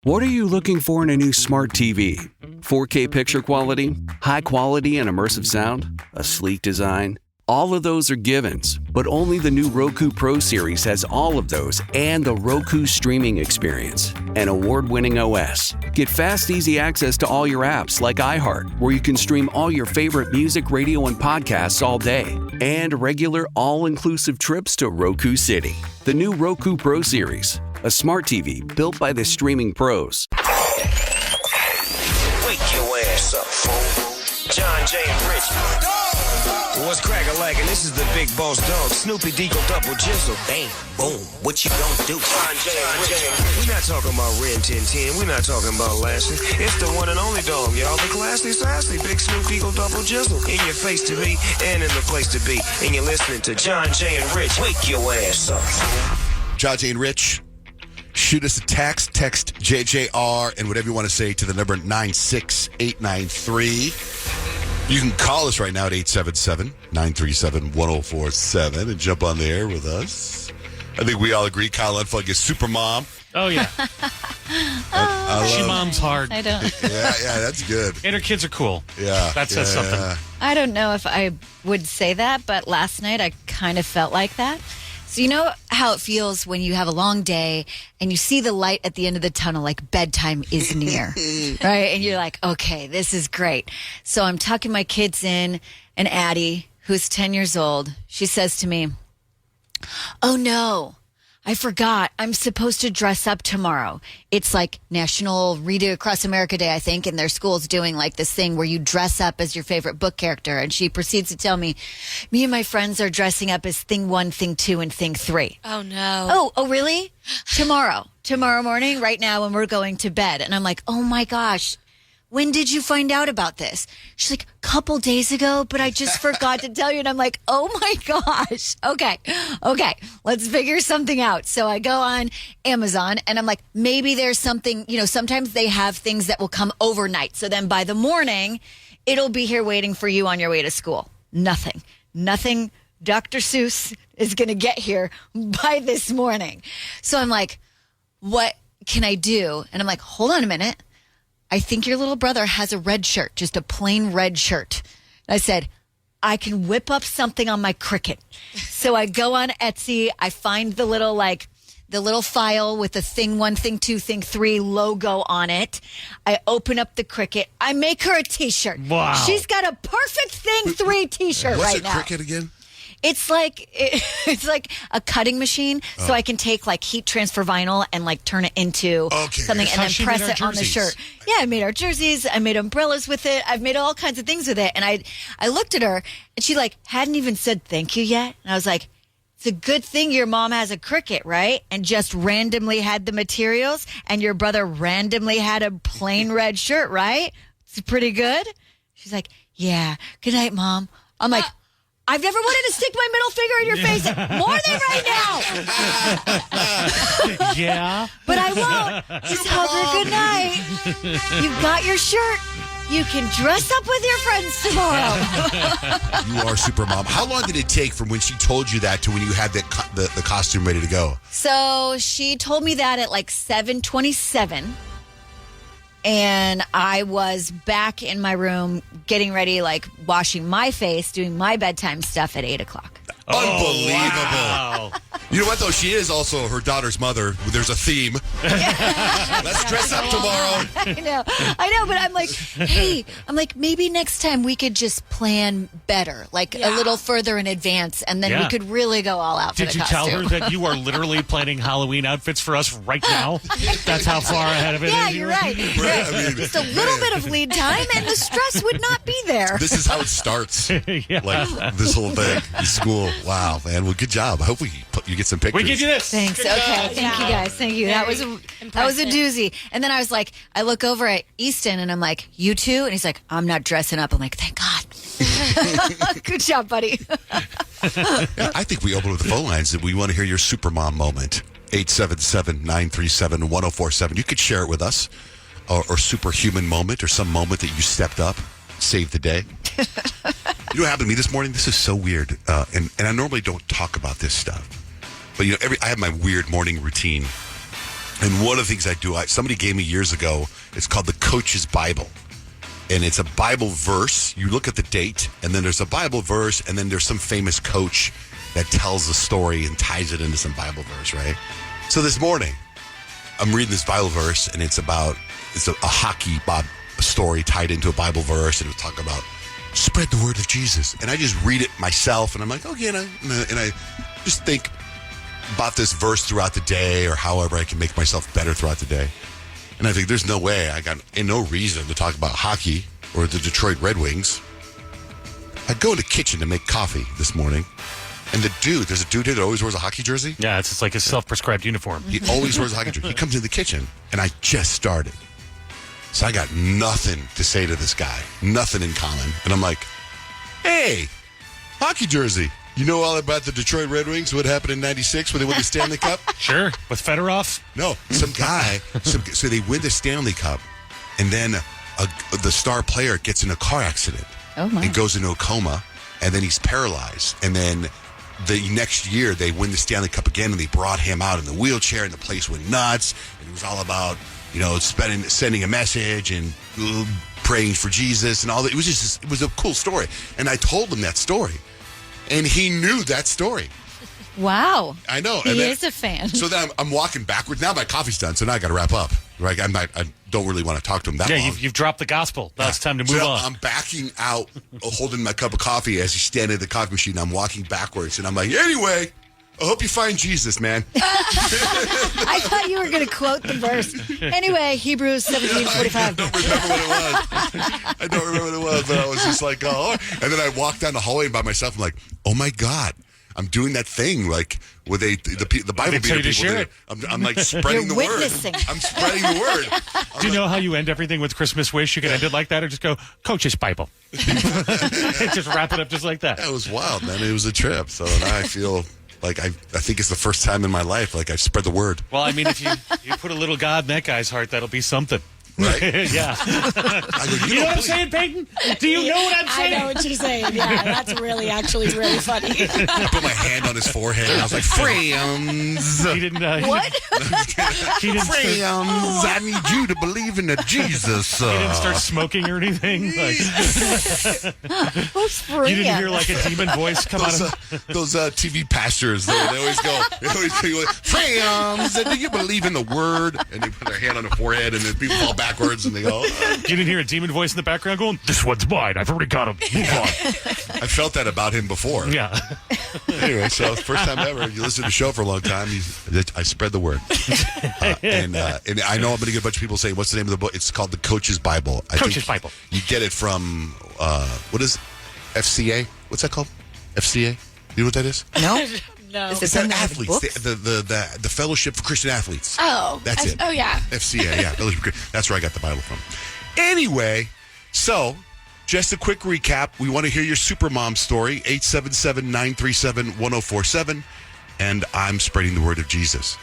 What are you looking for in a new smart TV? 4K picture quality, high quality and immersive sound, a sleek design? All of those are givens, but only the new Roku Pro Series has all of those and the Roku streaming experience, an award-winning OS. Get fast, easy access to all your apps like iHeart, where you can stream all your favorite music, radio, and podcasts all day, and regular all-inclusive trips to Roku City. The new Roku Pro Series, a smart TV built by the streaming pros. Wake your ass up, fool. Johnjay and Rich. What's crack-a-lackin'? This is the big boss dog, Snoopy Deagle Double Jizzle. Bang, boom, what you gonna do? Johnjay and Rich. We're not talking about Ren 1010. We're not talking about Lassie. It's the one and only dog, y'all. The classy, sassy, big Snoop Deagle Double Jizzle. In your face to be and in the place to be. And you're listening to Johnjay and Rich. Wake your ass up, fool. Johnjay and Rich. Shoot us a text JJR, and whatever you want to say to the number 96893. You can call us right now at 877-937-1047 and jump on the air with us. I think we all agree Kyle Unfug is super mom. Oh, yeah. She mom's hard. I don't. Yeah, that's good. And her kids are cool. Yeah. That says something. Yeah. I don't know if I would say that, but last night I kind of felt like that. So you know how it feels when you have a long day and you see the light at the end of the tunnel, like bedtime is near, right? And you're like, okay, this is great. So I'm tucking my kids in, and Addy, who's 10 years old, she says to me, oh no, I forgot. I'm supposed to dress up tomorrow. It's like National Read It Across America Day, I think, and their school's doing like this thing where you dress up as your favorite book character. And she proceeds to tell me and my friends are dressing up as Thing 1, Thing 2, and Thing 3. Oh, no. Oh, really? Tomorrow morning, right now, when we're going to bed. And I'm like, oh my gosh. When did you find out about this? She's like, a couple days ago, but I just forgot to tell you. And I'm like, oh my gosh. Okay. Let's figure something out. So I go on Amazon and I'm like, maybe there's something, sometimes they have things that will come overnight. So then by the morning, it'll be here waiting for you on your way to school. Nothing. Dr. Seuss is going to get here by this morning. So I'm like, what can I do? And I'm like, hold on a minute. I think your little brother has a red shirt, just a plain red shirt. I said, I can whip up something on my Cricut. So I go on Etsy. I find the little file with the Thing 1, Thing 2, Thing 3 logo on it. I open up the Cricut. I make her a T-shirt. Wow. She's got a perfect Thing 3 T-shirt right now. What's a Cricut again? It's like a cutting machine, so I can take like heat transfer vinyl and like turn it into something and then press it on the shirt. Yeah, I made our jerseys. I made umbrellas with it. I've made all kinds of things with it. And I looked at her and she like hadn't even said thank you yet. And I was like, it's a good thing your mom has a Cricut, right? And just randomly had the materials, and your brother randomly had a plain red shirt, right? It's pretty good. She's like, yeah. Good night, Mom. I'm like, I've never wanted to stick my middle finger in your face more than right now. Yeah. But I won't. Just hug her good night. You've got your shirt. You can dress up with your friends tomorrow. You are super mom. How long did it take from when she told you that to when you had the costume ready to go? So she told me that at like 7:27. And I was back in my room getting ready, like washing my face, doing my bedtime stuff at 8 o'clock. Unbelievable. Wow. You know what, though? She is also her daughter's mother. There's a theme. Let's dress up tomorrow. I know, but I'm like, hey, maybe next time we could just plan better, like a little further in advance, and then we could really go all out for the costume. Did you tell her that you are literally planning Halloween outfits for us right now? That's how far ahead of it is. Yeah, you're right. I mean, just a little bit of lead time, and the stress would not be there. This is how it starts. Yeah. Like this whole thing in school. Wow, man. Well, good job. I hope you get some pictures. We give you this. Thanks. Good okay. job. Thank you, guys. Thank you. That was a doozy. And then I was like, I look over at Easton, and I'm like, you too? And he's like, I'm not dressing up. I'm like, thank God. Good job, buddy. Yeah, I think we open with the phone lines that we want to hear your supermom moment. 877-937-1047. You could share it with us. Or superhuman moment, or some moment that you stepped up, saved the day. You know what happened to me this morning? This is so weird. And I normally don't talk about this stuff. But, I have my weird morning routine. And one of the things I do, somebody gave me years ago, it's called the Coach's Bible. And it's a Bible verse. You look at the date, and then there's a Bible verse, and then there's some famous coach that tells the story and ties it into some Bible verse, right? So this morning, I'm reading this Bible verse, and it's a hockey story tied into a Bible verse, and it'll talk about spread the word of Jesus. And I just read it myself, and I'm like, okay, and I just think about this verse throughout the day, or however I can make myself better throughout the day. And I think there's no way, I got no reason to talk about hockey or the Detroit Red Wings. I go in the kitchen to make coffee this morning, and there's a dude here that always wears a hockey jersey. Yeah, it's like a self-prescribed uniform. He always wears a hockey jersey. He comes in the kitchen, and I just started. So I got nothing to say to this guy, nothing in common. And I'm like, hey, hockey jersey. You know all about the Detroit Red Wings, what happened in 96 when they won the Stanley Cup? Sure, with Fedorov? No, some guy, so they win the Stanley Cup, and then the star player gets in a car accident. Oh, my. And goes into a coma, and then he's paralyzed. And then the next year, they win the Stanley Cup again, and they brought him out in the wheelchair, and the place went nuts. And it was all about, sending a message and praying for Jesus and all that. It was a cool story. And I told him that story. And he knew that story. Wow. I know. He is a fan. So then I'm walking backwards. Now my coffee's done, so now I got to wrap up. Right? I don't really want to talk to him that long. Yeah, you've dropped the gospel. Now it's time to move on. I'm backing out, holding my cup of coffee as he's standing at the coffee machine. I'm walking backwards, and I'm like, anyway, I hope you find Jesus, man. I thought you were going to quote the verse. Anyway, Hebrews 17:45. I don't remember what it was, but I was just like, oh. And then I walked down the hallway by myself. I'm like, oh, my God. I'm doing that thing, like, where the Bible tell beater you to people. I'm like spreading the witnessing. word. I'm spreading the word. Do you know how you end everything with Christmas wish? You can end it like that, or just go, Coach's Bible. Just wrap it up just like that. That was wild, man. It was a trip. So now I feel like I think it's the first time in my life like I've spread the word. Well, I mean, if you put a little God in that guy's heart, that'll be something. Right? Yeah. I go, You know what I'm saying, Peyton? Do you know what I'm saying? I know what you're saying. Yeah, that's really funny. I put my hand on his forehead and I was like, friends. He didn't. What? He didn't. Friends, I need you to believe in a Jesus. He didn't start smoking or anything. Like, Who's you didn't hear like a demon voice come out of those TV pastors. They always go, friends, do you believe in the word? And they put their hand on their forehead and then people fall backwards and they go, You didn't hear a demon voice in the background going, "This one's mine. I've already got him. Move on." I felt that about him before. Yeah. Anyway, so first time ever. You listen to the show for a long time. I spread the word. And I know I'm going to get a bunch of people saying, what's the name of the book? It's called The Coach's Bible. Coach's Bible. You get it from, what is FCA? What's that called? FCA? You know what that is? No. No. Is It's it the athletes, the Fellowship for Christian Athletes. Oh. That's it. Oh, yeah. FCA, yeah. That's where I got the Bible from. Anyway, so just a quick recap. We want to hear your Supermom story, 877-937-1047. And I'm spreading the word of Jesus.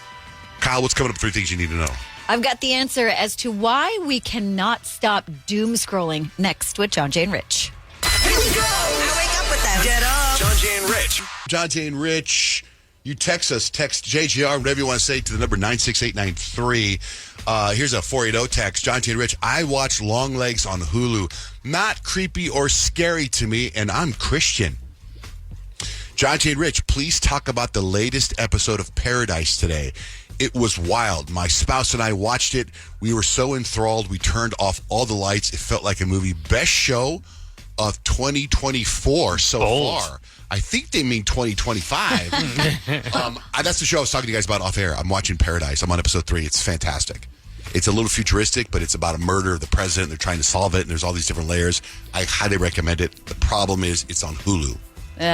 Kyle, what's coming up? 3 things you need to know. I've got the answer as to why we cannot stop doom scrolling next with Johnjay and Rich. Here we go. I wake up with that. Get up. Johnjay and Rich. Johnjay and Rich, you text JGR, whatever you want to say, to the number 96893. Here's a 480 text. Johnjay and Rich, I watch Long Legs on Hulu. Not creepy or scary to me, and I'm Christian. Johnjay and Rich, please talk about the latest episode of Paradise today. It was wild. My spouse and I watched it. We were so enthralled, we turned off all the lights. It felt like a movie. Best show of 2024 so far. I think they mean 2025. That's the show I was talking to you guys about off air. I'm watching Paradise. I'm on episode 3. It's fantastic. It's a little futuristic, but it's about a murder of the president. They're trying to solve it, and there's all these different layers. I highly recommend it. The problem is it's on Hulu.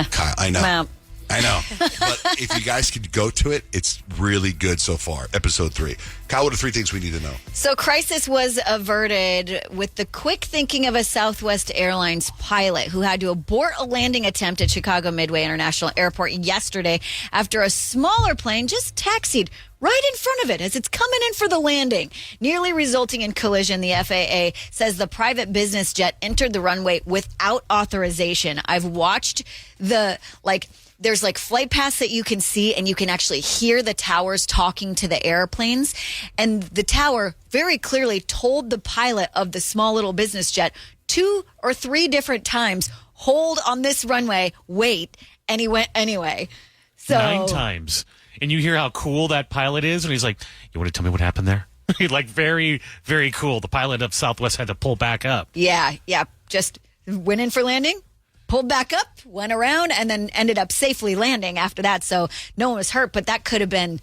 Kyle, I know. Well. I know. But if you guys could go to it, it's really good so far. Episode 3. Kyle, what are 3 things we need to know? So crisis was averted with the quick thinking of a Southwest Airlines pilot who had to abort a landing attempt at Chicago Midway International Airport yesterday after a smaller plane just taxied right in front of it as it's coming in for the landing, nearly resulting in collision. The FAA says the private business jet entered the runway without authorization. I've watched the there's like flight paths that you can see, and you can actually hear the towers talking to the airplanes. And the tower very clearly told the pilot of the small little business jet 2 or 3 different times, hold on this runway, wait. And he went anyway. So 9 times. And you hear how cool that pilot is, and he's like, you want to tell me what happened there? Like, very, very cool. The pilot of Southwest had to pull back up. Yeah. Just went in for landing, pulled back up, went around, and then ended up safely landing after that. So no one was hurt, but that could have been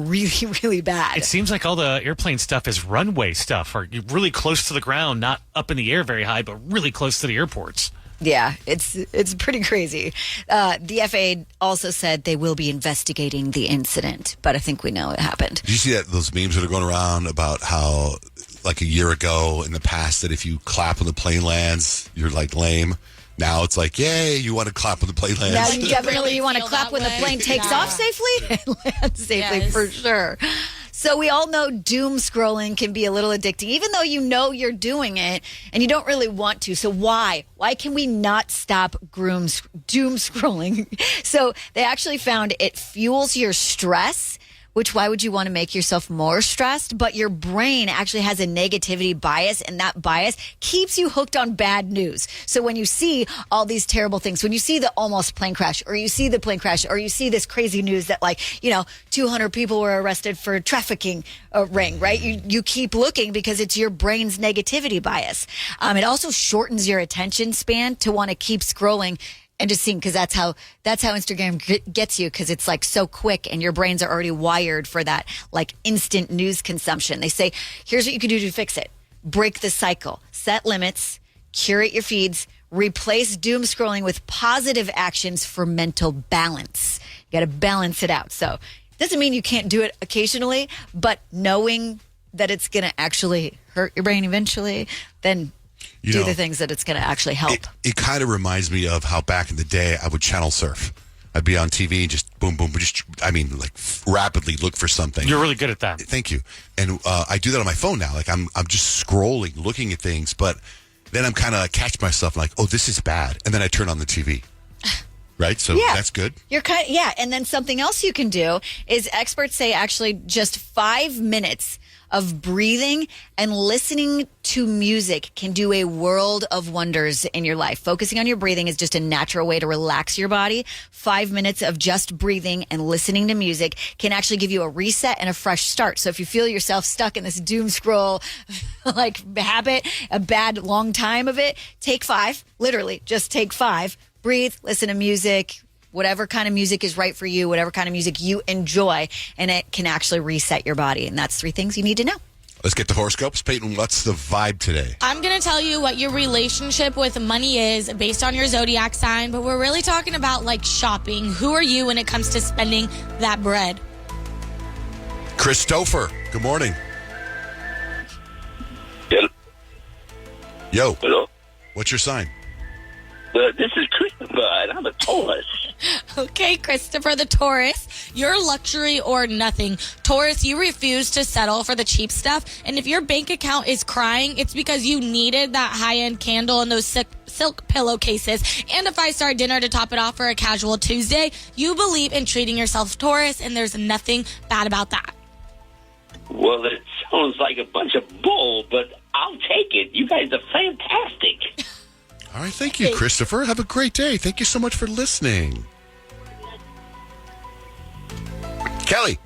really, really bad. It seems like all the airplane stuff is runway stuff, or you're really close to the ground, not up in the air very high, but really close to the airports. Yeah, it's pretty crazy. The FAA also said they will be investigating the incident, but I think we know it happened. Did you see those memes that are going around about how, like a year ago in the past, that if you clap when the plane lands, you're like lame? Now it's like, yay, you want to clap when the plane lands. Now you definitely really want to feel clap that when the way. plane takes Yeah. off safely and lands safely, Yes. for sure. So we all know doom scrolling can be a little addicting, even though you know you're doing it and you don't really want to. So why? Why can we not stop doom scrolling? So they actually found it fuels your stress, which why would you want to make yourself more stressed? But your brain actually has a negativity bias, and that bias keeps you hooked on bad news. So when you see all these terrible things, when you see the almost plane crash, or you see the plane crash, or you see this crazy news that 200 people were arrested for trafficking ring, right? You keep looking because it's your brain's negativity bias. It also shortens your attention span to want to keep scrolling and just seeing, because that's how Instagram gets you, because it's like so quick and your brains are already wired for that like instant news consumption. They say, here's what you can do to fix it. Break the cycle, set limits, curate your feeds, replace doom scrolling with positive actions for mental balance. You got to balance it out. So it doesn't mean you can't do it occasionally, but knowing that it's going to actually hurt your brain eventually, then do the things that it's going to actually help. It kind of reminds me of how back in the day I would channel surf. I'd be on TV and just boom, boom, rapidly look for something. You're really good at that. Thank you. And I do that on my phone now. Like I'm just scrolling, looking at things, but then I'm kind of catch myself like, oh, this is bad, and then I turn on the TV. Right? So that's good. And then something else you can do is experts say actually just 5 minutes of breathing and listening to music can do a world of wonders in your life. Focusing on your breathing is just a natural way to relax your body. 5 minutes of just breathing and listening to music can actually give you a reset and a fresh start. So if you feel yourself stuck in this doom scroll like habit, a bad long time of it, take 5. Literally, just take 5. Breathe, listen to music, whatever kind of music is right for you, whatever kind of music you enjoy, and it can actually reset your body. And that's 3 things you need to know. Let's get the horoscopes. Peyton, what's the vibe today? I'm going to tell you what your relationship with money is based on your zodiac sign, but we're really talking about like shopping. Who are you when it comes to spending that bread? Christopher, good morning. Hello. Yo, Hello. what's your sign? This is Christopher, and I'm a Taurus. Okay, Christopher the Taurus, you're luxury or nothing. Taurus, you refuse to settle for the cheap stuff, and if your bank account is crying, it's because you needed that high-end candle and those silk pillowcases and a 5-star dinner to top it off for a casual Tuesday. You believe in treating yourself, Taurus, and there's nothing bad about that. Well, it sounds like a bunch of bull, but I'll take it. You guys are fantastic. All right, thank you, Christopher. Have a great day. Thank you so much for listening. Kelly.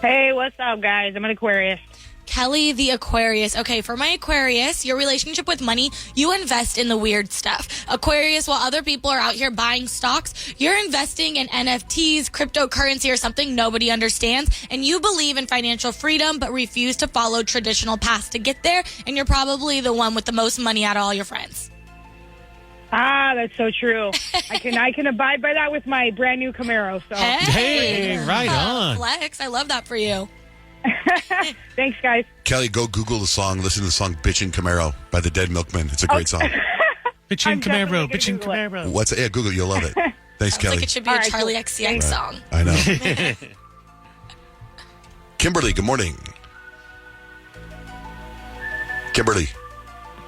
Hey, what's up, guys? I'm an Aquarius. Kelly the Aquarius. Okay, for my Aquarius, your relationship with money, you invest in the weird stuff. Aquarius, while other people are out here buying stocks, you're investing in NFTs, cryptocurrency, or something nobody understands, and you believe in financial freedom but refuse to follow traditional paths to get there, and you're probably the one with the most money out of all your friends. Ah, that's so true. I can abide by that with my brand new Camaro. So Hey, right on. Flex, I love that for you. thanks, guys. Kelly, go Google the song. Listen to the song Bitchin' Camaro by the Dead Milkmen. It's a great song. Bitchin' I'm definitely Camaro, gonna bitchin' Google it. Camaro. Yeah, Google it. You'll love it. Thanks, Sounds Kelly. like it should be All a right, Charlie cool. XCX song. I know. Kimberly, good morning. Kimberly.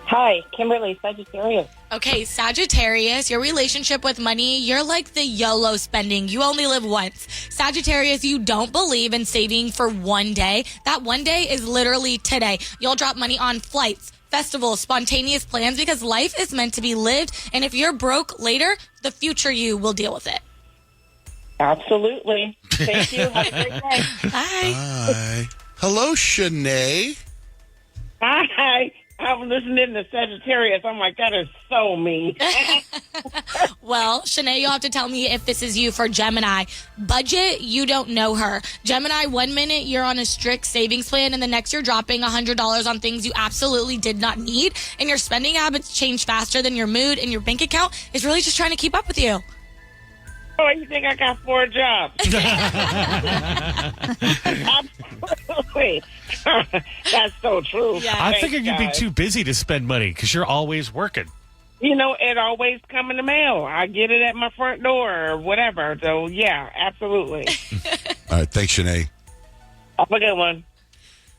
Hi, Kimberly, Sagittarius. Okay, Sagittarius, your relationship with money, you're like the YOLO spending. You only live once. Sagittarius, you don't believe in saving for one day. That one day is literally today. You'll drop money on flights, festivals, spontaneous plans because life is meant to be lived. And if you're broke later, the future you will deal with it. Absolutely. Thank you. Have a great day. Bye. Hi. Hello, Shanae. Hi. I'm listening to Sagittarius. I'm like, that is so mean. Well, Shanae, you'll have to tell me if this is you for Gemini. Budget, you don't know her. Gemini, 1 minute you're on a strict savings plan, and the next you're dropping $100 on things you absolutely did not need, and your spending habits change faster than your mood, and your bank account is really just trying to keep up with you. Oh, you think I got 4 jobs? Absolutely. That's so true. Yeah. I Thanks, figured you'd be guys. too busy to spend money because you're always working. You know, it always come in the mail. I get it at my front door or whatever. So, yeah, absolutely. All right, thanks, Shanae. Have a good one.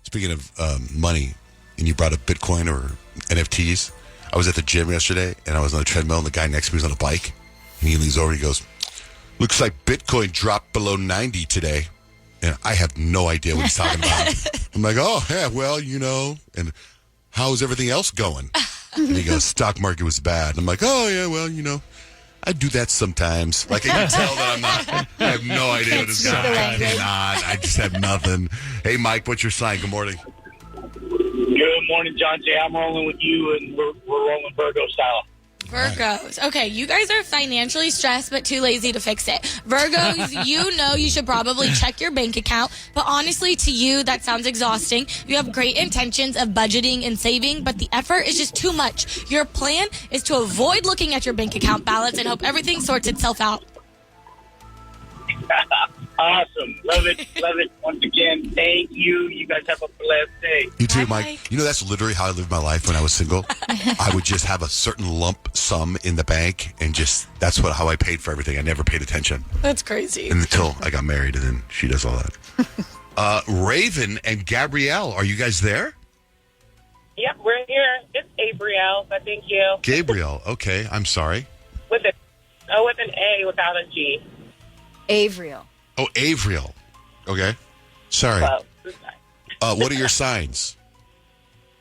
Speaking of money, and you brought up Bitcoin or NFTs, I was at the gym yesterday, and I was on the treadmill, and the guy next to me was on a bike, and he leans over and he goes, "Looks like Bitcoin dropped below 90 today." And I have no idea what he's talking about. I'm like, oh, yeah, well, you know, and how's everything else going? And he goes, stock market was bad. And I'm like, oh, yeah, well, you know, I do that sometimes. Like, I can tell that I'm not, I have no idea what this guy is. I just have nothing. Hey, Mike, what's your sign? Good morning. Good morning, Johnjay. I'm rolling with you, and we're rolling Virgo style. Virgos. Okay, you guys are financially stressed but too lazy to fix it. Virgos, you know you should probably check your bank account, but honestly, to you, that sounds exhausting. You have great intentions of budgeting and saving, but the effort is just too much. Your plan is to avoid looking at your bank account balance and hope everything sorts itself out. Awesome. Love it. Love it. Once again, thank you. You guys have a blessed day. You too, Bye, Mike. Mike. You know, that's literally how I lived my life when I was single. I would just have a certain lump sum in the bank, and just that's how I paid for everything. I never paid attention That's crazy. until I got married, and then she does all that. Raven and Gabrielle, are you guys there? Yep, we're here. It's Gabrielle, but thank you. Gabrielle, okay. I'm sorry. With an A without a G. Avriel. Oh, Avriel. Okay. Sorry. Well, What are your signs?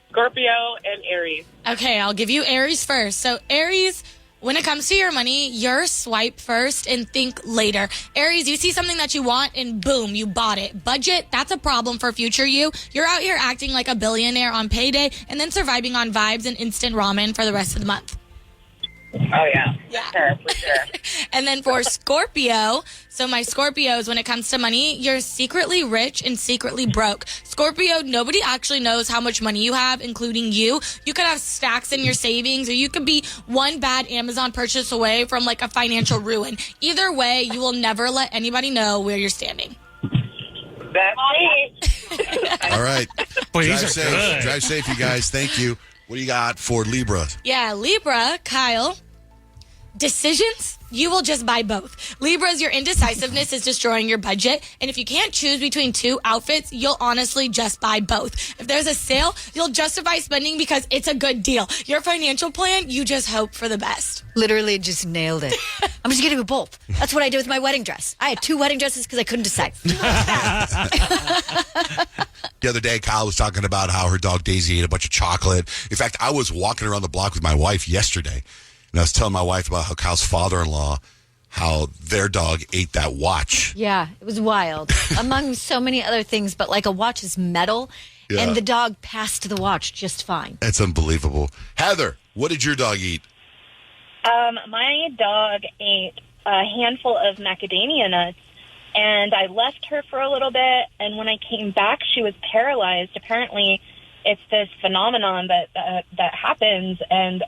Scorpio and Aries. Okay, I'll give you Aries first. So Aries, when it comes to your money, you're swipe first and think later. Aries, you see something that you want and boom, you bought it. Budget, that's a problem for future you. You're out here acting like a billionaire on payday and then surviving on vibes and instant ramen for the rest of the month. Oh, yeah. Yeah. For sure. And then for Scorpio, so my Scorpios, when it comes to money, you're secretly rich and secretly broke. Scorpio, nobody actually knows how much money you have, including you. You could have stacks in your savings, or you could be one bad Amazon purchase away from like a financial ruin. Either way, you will never let anybody know where you're standing. That's me. All right. Boy, Drive these are safe. good. Drive safe, you guys. Thank you. What do you got for Libra? Yeah, Libra, Kyle. Decisions, you will just buy both. Libras, your indecisiveness is destroying your budget. And if you can't choose between 2 outfits, you'll honestly just buy both. If there's a sale, you'll justify spending because it's a good deal. Your financial plan, you just hope for the best. Literally just nailed it. I'm just going to go both. That's what I did with my wedding dress. I had 2 wedding dresses because I couldn't decide. The other day, Kyle was talking about how her dog Daisy ate a bunch of chocolate. In fact, I was walking around the block with my wife yesterday, and I was telling my wife about how Kyle's father-in-law, how their dog ate that watch. Yeah, it was wild. Among so many other things, but like a watch is metal, Yeah. and the dog passed the watch just fine. It's unbelievable. Heather, what did your dog eat? My dog ate a handful of macadamia nuts, and I left her for a little bit, and when I came back, she was paralyzed. Apparently, it's this phenomenon that happens, and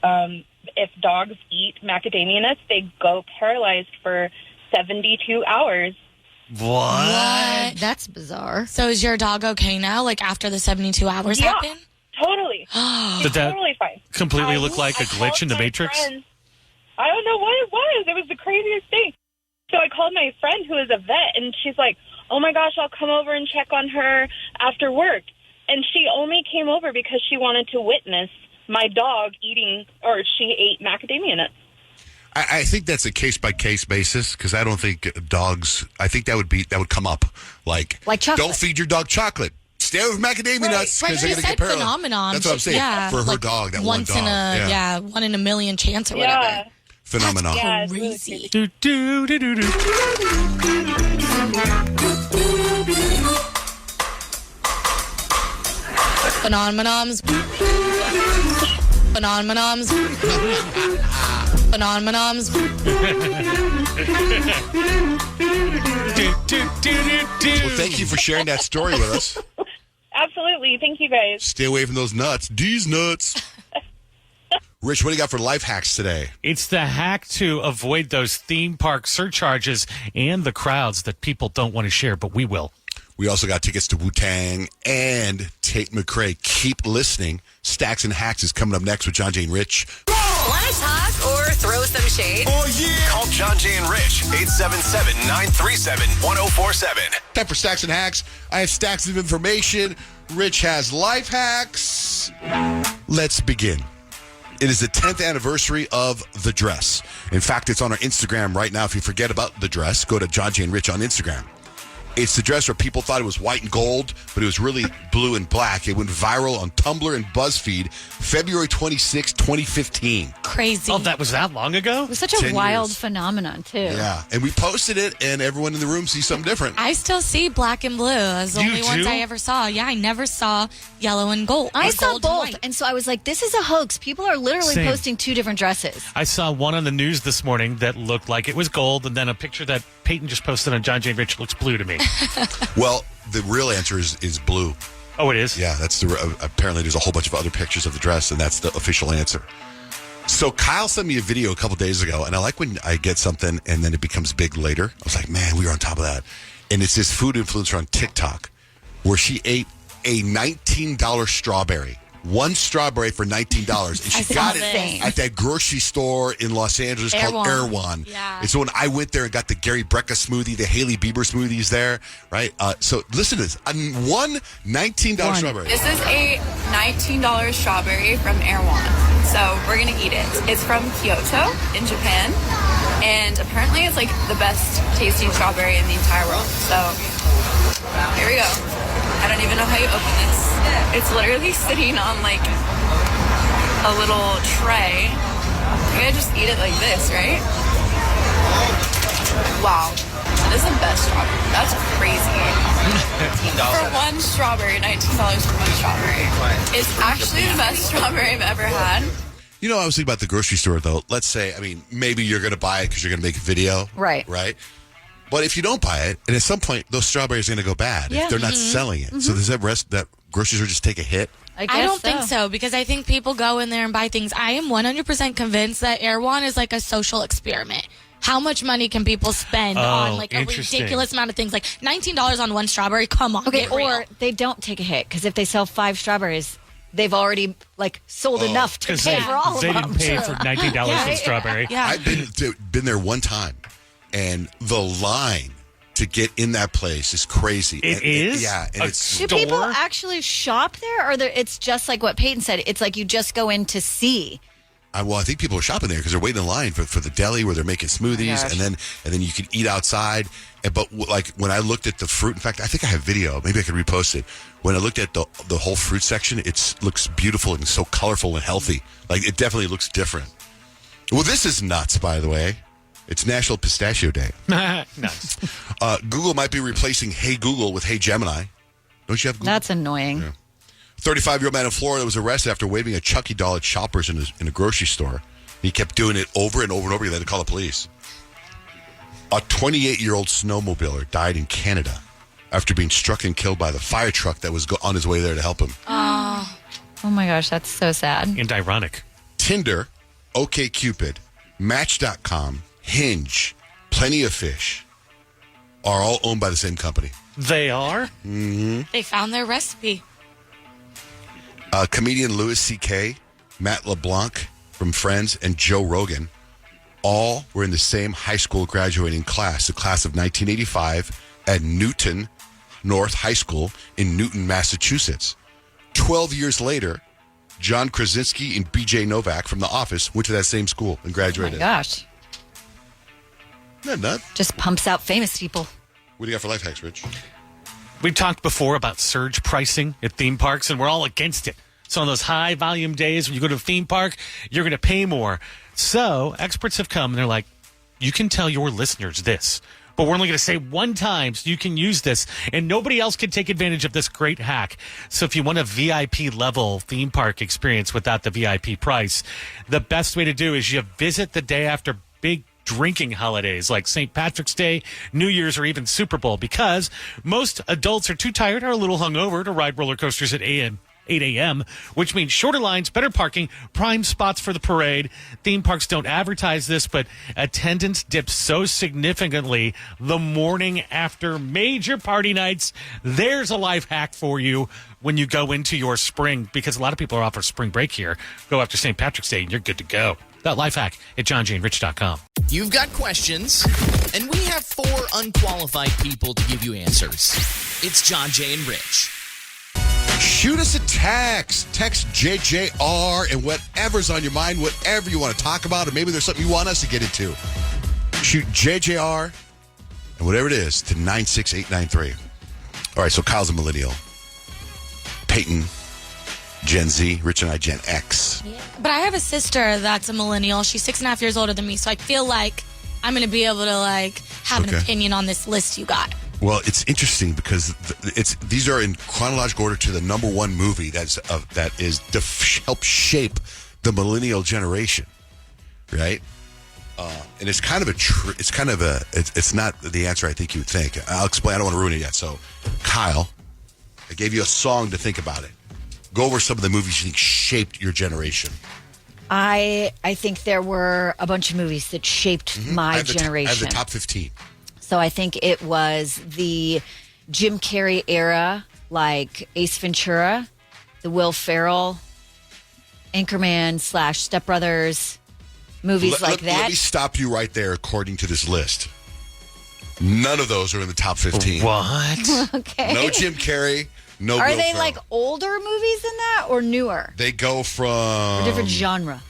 if dogs eat macadamia nuts, they go paralyzed for 72 hours. What? That's bizarre. So is your dog okay now, like after the 72 hours Yeah. happen? Totally. She's Did that totally fine. completely look like a I glitch in the called my Matrix? friend. I don't know what it was. It was the craziest thing. So I called my friend who is a vet, and she's like, oh, my gosh, I'll come over and check on her after work. And she only came over because she wanted to witness my dog she ate macadamia nuts. I think that's a case-by-case basis because I don't think dogs. I think that would come up like chocolate. Don't feed your dog chocolate. Stay with macadamia nuts because they're going to get paralyzed. Phenomenon. That's what I'm saying. Yeah, for her dog, that once one dog. in a 1 in a million chance or Yeah. whatever. Phenomenon. Yeah, it's really Crazy. crazy. Do, do, do, do, do. Phenomenons. Phenomenons. Phenomenons. Do, do, do, do, do. Well, thank you for sharing that story with us. Absolutely. Thank you, guys. Stay away from those nuts. These nuts. Rich, what do you got for life hacks today? It's the hack to avoid those theme park surcharges and the crowds that people don't want to share, but we will. We also got tickets to Wu-Tang and Tate McRae. Keep listening. Stacks and Hacks is coming up next with Johnjay and Rich. Want to talk or throw some shade? Oh, yeah. Call Johnjay and Rich, 877-937-1047. Time for Stacks and Hacks. I have stacks of information. Rich has life hacks. Let's begin. It is the 10th anniversary of The Dress. In fact, it's on our Instagram right now. If you forget about The Dress, go to Johnjay and Rich on Instagram. It's the dress where people thought it was white and gold, but it was really blue and black. It went viral on Tumblr and BuzzFeed February 26, 2015. Crazy. Oh, that was that long ago? It was such 10 a wild years. phenomenon, too. Yeah, and we posted it, and everyone in the room sees something different. I still see black and blue as the You only ones do? I ever saw. Yeah, I never saw yellow and gold. I or saw gold and both, white. and so I was like, this is a hoax. People are literally Same. posting two different dresses. I saw one on the news this morning that looked like it was gold, and then a picture that Peyton just posted on Johnjay and Rich looks blue to me. Well, the real answer is blue. Oh, it is? Yeah, that's apparently there's a whole bunch of other pictures of the dress, and that's the official answer. So Kyle sent me a video a couple days ago, and I like when I get something and then it becomes big later. I was like, man, we were on top of that. And it's this food influencer on TikTok where she ate a $19 strawberry. One strawberry for $19. And she saw got it this. at that grocery store in Los Angeles called Erewhon. Erewhon. Yeah. And so when I went there and got the Gary Brecka smoothie, the Hailey Bieber smoothies there, right? So listen to this. One $19 strawberry. This is a $19 strawberry from Erewhon. So we're going to eat it. It's from Kyoto in Japan. And apparently it's like the best tasting strawberry in the entire world. So here we go. I don't even know how you open this. It's literally sitting on like a little tray. You gotta just eat it like this, right? Wow. That is the best strawberry. That's crazy. For one strawberry, $19 for one strawberry. It's actually the best strawberry I've ever had. You know, I was thinking about the grocery store, though. Let's say, I mean, maybe you're going to buy it because you're going to make a video. Right. Right? But if you don't buy it, and at some point, those strawberries are going to go bad if they're not selling it. So does that grocery store just take a hit? I don't think so because I think people go in there and buy things. I am 100% convinced that Erewhon is like a social experiment. How much money can people spend on like a interesting. ridiculous amount of things? Like $19 on one strawberry? Come on. Okay, get real. or they don't take a hit because if they sell 5 strawberries, they've already like sold enough to Because pay for all of they them. didn't pay for $19 in strawberry. Yeah. I've been there one time, and the line to get in that place is crazy. It is? Yeah, and A it's Do people actually shop there, or it's just like what Peyton said? It's like you just go in to see. I think people are shopping there because they're waiting in line for the deli where they're making smoothies, gosh. and then you can eat outside. But like when I looked at the fruit, in fact, I think I have video. Maybe I could repost it. When I looked at the whole fruit section, it looks beautiful and so colorful and healthy. Like it definitely looks different. Well, this is nuts, by the way. It's National Pistachio Day. Nice. Google might be replacing Hey Google with Hey Gemini. Don't you have Google? That's annoying. Yeah. 35-year-old man in Florida was arrested after waving a Chucky doll at shoppers in a grocery store. He kept doing it over and over and over. He had to call the police. A 28-year-old snowmobiler died in Canada after being struck and killed by the fire truck that was on his way there to help him. Oh my gosh, that's so sad. And ironic. Tinder, OkCupid, Match.com, Hinge, Plenty of Fish are all owned by the same company. They are? They found their recipe. Comedian Louis C.K., Matt LeBlanc from Friends, and Joe Rogan all were in the same high school graduating class, the class of 1985 at Newton North High School in Newton, Massachusetts. 12 years later, John Krasinski and BJ Novak from The Office went to that same school and Oh my graduated. gosh. Isn't that nut? Just pumps out famous people. What do you got for life hacks, Rich? We've talked before about surge pricing at theme parks, and we're all against it. So on those high volume days when you go to a theme park, you're going to pay more. So experts have come and they're like, you can tell your listeners this, but we're only going to say one time so you can use this, and nobody else can take advantage of this great hack. So if you want a VIP level theme park experience without the VIP price, the best way to do is you visit the day after big drinking holidays like St. Patrick's Day, New Year's, or even Super Bowl, because most adults are too tired or a little hungover to ride roller coasters at 8 a.m., which means shorter lines, better parking, prime spots for the parade. Theme parks don't advertise this, but attendance dips so significantly the morning after major party nights. There's a life hack for you when you go into your spring, because a lot of people are off for spring break here. Go after St. Patrick's Day and you're good to go. That life hack at johnjaneRich.com. You've got questions, and we have 4 unqualified people to give you answers. It's John, Jay, and Rich. Shoot us a text. Text JJR and whatever's on your mind, whatever you want to talk about, or maybe there's something you want us to get into. Shoot JJR and whatever it is to 96893. All right, so Kyle's a millennial. Peyton, Gen Z. Rich and I, Gen X. But I have a sister that's a millennial. She's 6.5 years older than me, so I feel like I'm going to be able to have an opinion on this list you got. Well, it's interesting because these are in chronological order to the number one movie that help shape the millennial generation, right? And it's kind of it's not the answer I think you would think. I'll explain. I don't want to ruin it yet. So, Kyle, I gave you a song to think about it. Go over some of the movies you think shaped your generation. I think there were a bunch of movies that shaped my generation. I have the top 15. So I think it was the Jim Carrey era, like Ace Ventura, the Will Ferrell, Anchorman / Step Brothers, movies that. Let me stop you right there according to this list. None of those are in the top 15. What? Okay. No Jim Carrey, no Are Will they Ferrell. older movies than that or newer? They go from... A different genre.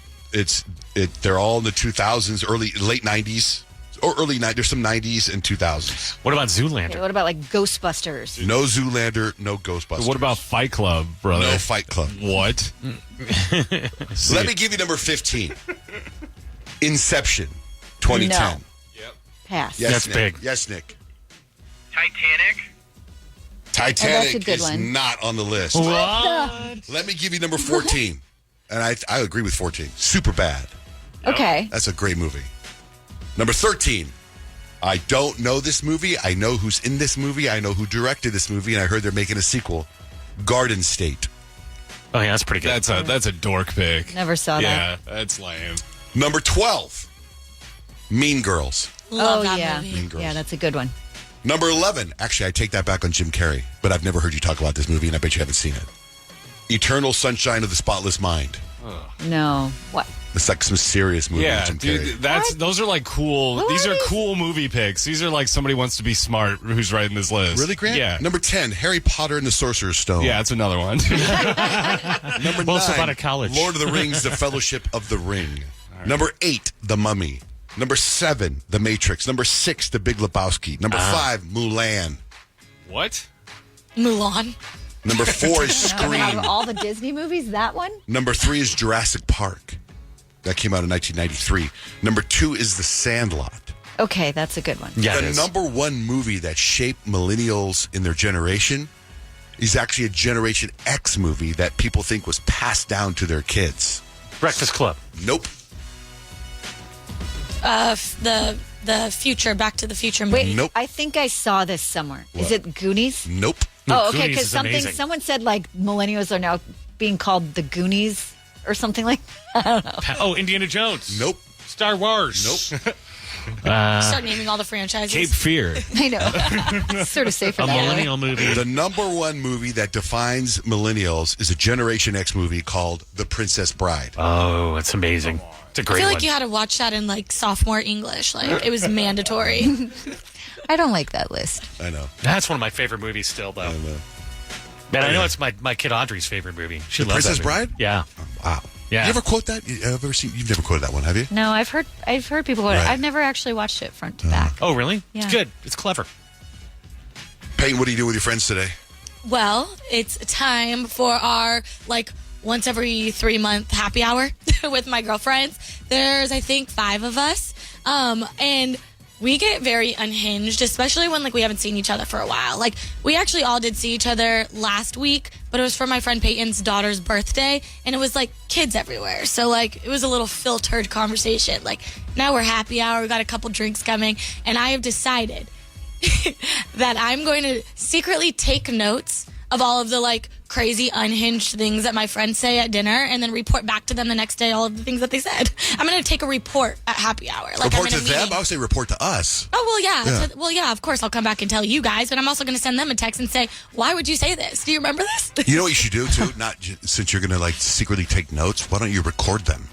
They're all in the 2000s, late 90s. Or early 90s. There's some 90s and 2000s. What about Zoolander? Okay, what about Ghostbusters? No Zoolander, no Ghostbusters. What about Fight Club, brother? No Fight Club. What? Let me give you number 15. Inception, 2010. No. Yep. Pass. Yes, That's Nick. big. Yes, Nick. Titanic Titanic good is one. not on the list. What? Let me give you number 14. And I agree with 14. Super bad. Okay. That's a great movie. Number 13. I don't know this movie. I know who's in this movie. I know who directed this movie, and I heard they're making a sequel. Garden State. Oh, yeah, that's pretty good. That's a dork pick. Never saw that. Yeah, that's lame. Number 12. Mean Girls. Love that yeah. movie. Mean Girls. Yeah, that's a good one. Number 11. Actually, I take that back on Jim Carrey, but I've never heard you talk about this movie, and I bet you haven't seen it. Eternal Sunshine of the Spotless Mind. No. What? It's like some serious movie Yeah, with Jim Carrey. dude, those are cool. What These are are these? cool movie picks. These are like somebody wants to be smart who's writing this list. Really, Grant? Yeah. Number 10, Harry Potter and the Sorcerer's Stone. Yeah, that's another one. Number 9, Well, it's about a college. Lord of the Rings, The Fellowship of the Ring. Number 8, The Mummy. Number 7, The Matrix. Number 6, The Big Lebowski. Number 5, Mulan. What? Mulan. Number 4 is Out of Scream. all the Disney movies, that one? Number 3 is Jurassic Park. That came out in 1993. Number 2 is The Sandlot. Okay, that's a good one. Yeah, it The is. number one movie that shaped millennials in their generation is actually a Generation X movie that people think was passed down to their kids. Breakfast Club. Nope. The future, Back to the Future movie. Wait, Nope. I think I saw this somewhere. Is it Goonies? Nope. Oh, okay, Goonies because is amazing. someone said millennials are now being called the Goonies or something like that. I don't know. Oh, Indiana Jones. Nope. Star Wars. Nope. Start naming all the franchises. Cape Fear. I know. Sort of safe for A that. millennial movie. The number one movie that defines millennials is a Generation X movie called The Princess Bride. Oh, it's amazing. It's a I great feel one. like you had to watch that in sophomore English. It was mandatory. I don't like that list. I know. That's one of my favorite movies still, though. I know. Man, I know it's my kid Audrey's favorite movie. She The loves Princess that movie. Bride? Yeah. Wow. Yeah. You ever quote that? You've never quoted that one, have you? No, I've heard people quote it. Right. I've never actually watched it front to back. Oh, really? Yeah. It's good. It's clever. Peyton, what do you do with your friends today? Well, it's time for our once every 3-month happy hour with my girlfriends. There's I think 5 of us, and we get very unhinged, especially when we haven't seen each other for a while. We actually all did see each other last week, but it was for my friend Peyton's daughter's birthday, and it was kids everywhere. So it was a little filtered conversation. Now we're happy hour, we got a couple drinks coming, and I have decided that I'm going to secretly take notes of all of the crazy unhinged things that my friends say at dinner, and then report back to them the next day all of the things that they said. I'm going to take a report at happy hour. Report to them? I would say report to us. Oh, well, yeah. Yeah, of course I'll come back and tell you guys, but I'm also going to send them a text and say, why would you say this? Do you remember this? You know what you should do, too? Since you're going to secretly take notes, why don't you record them?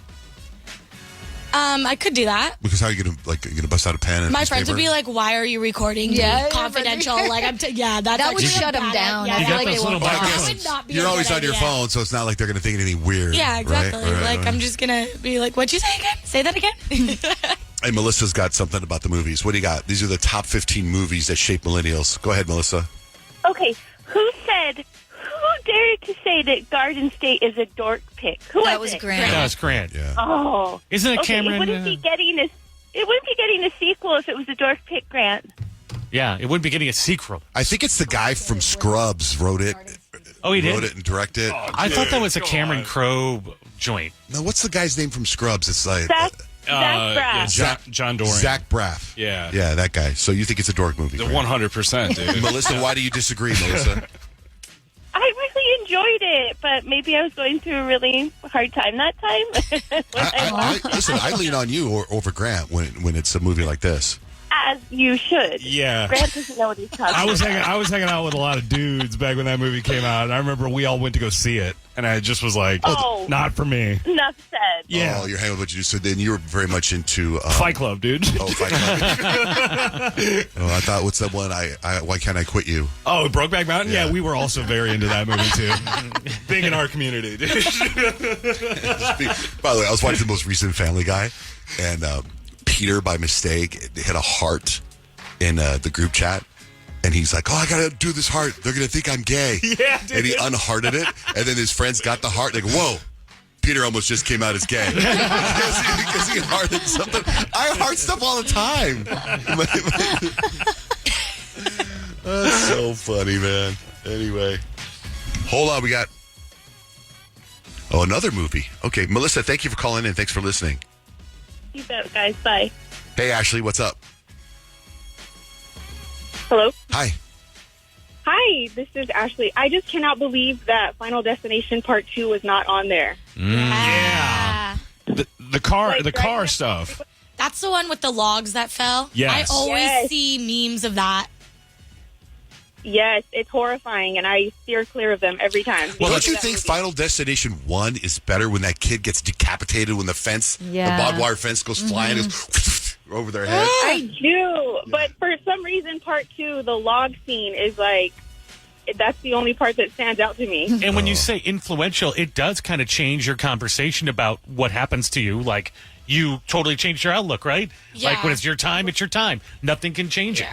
I could do that. Because how are you gonna bust out a pen? And My friends would be like, "Why are you recording? Yeah, Confidential." That would shut them down. Yeah, I feel like they won't. That would not be. You're a always good on your idea. phone, so it's not like they're gonna think anything weird. Yeah, exactly. Right. I'm just gonna be like, "What'd you say again? Say that again." Hey, Melissa's got something about the movies. What do you got? These are the top 15 movies that shape millennials. Go ahead, Melissa. Okay, who dared to say that Garden State is a dork pick? That was Grant. That was Grant. Yeah. Oh, Isn't it okay, Cameron? It wouldn't be getting a sequel if it was a dork pick, Grant. Yeah, it wouldn't be getting a sequel. I think it's the guy from Scrubs wrote it. Oh, he did? Wrote it and directed. I thought that was a Cameron Crowe joint. No, what's the guy's name from Scrubs? It's Zach Braff. John Dorian. Zach Braff. Yeah. Yeah, that guy. So you think it's a dork movie? 100%, dude. Melissa, why do you disagree, Melissa? I really enjoyed it, but maybe I was going through a really hard time that time. Listen, I lean on you over Grant when it's a movie like this. As you should. Yeah. Grant doesn't know what he's talking I was about. hanging out with a lot of dudes back when that movie came out, and I remember we all went to go see it, and I just was like, Oh. not for me. Enough said. Yeah. Oh, you're hanging with what you do. So then you were very much into Fight Club, dude. Oh, Fight Club. Oh, I thought, what's that one? Why can't I quit you? Oh, Brokeback Mountain? Yeah. Yeah, we were also very into that movie, too. Big in our community, dude. By the way, I was watching the most recent Family Guy, and Peter, by mistake, hit a heart in the group chat. And he's like, oh, I got to do this heart. They're going to think I'm gay. Yeah, dude. And he unhearted it. And then his friends got the heart. They go, whoa. Peter almost just came out as gay. because he hearted something. I heart stuff all the time. That's so funny, man. Anyway. Hold on. We got another movie. Okay. Melissa, thank you for calling in. Thanks for listening. You bet, guys. Bye. Hey, Ashley, what's up? Hello? Hi. Hi, this is Ashley. I just cannot believe that Final Destination Part 2 was not on there. Yeah. The car stuff. That's the one with the logs that fell. Yes. I always Yes. see memes of that. Yes, it's horrifying, and I steer clear of them every time. Well, don't you think Final Destination 1 is better when that kid gets decapitated when the fence, the barbed wire fence goes flying and goes over their head? I do, but for some reason, Part 2, the log scene is that's the only part that stands out to me. And when you say influential, it does kind of change your conversation about what happens to you. Like, you totally changed your outlook, right? Yeah. Like, when it's your time, it's your time. Nothing can change it.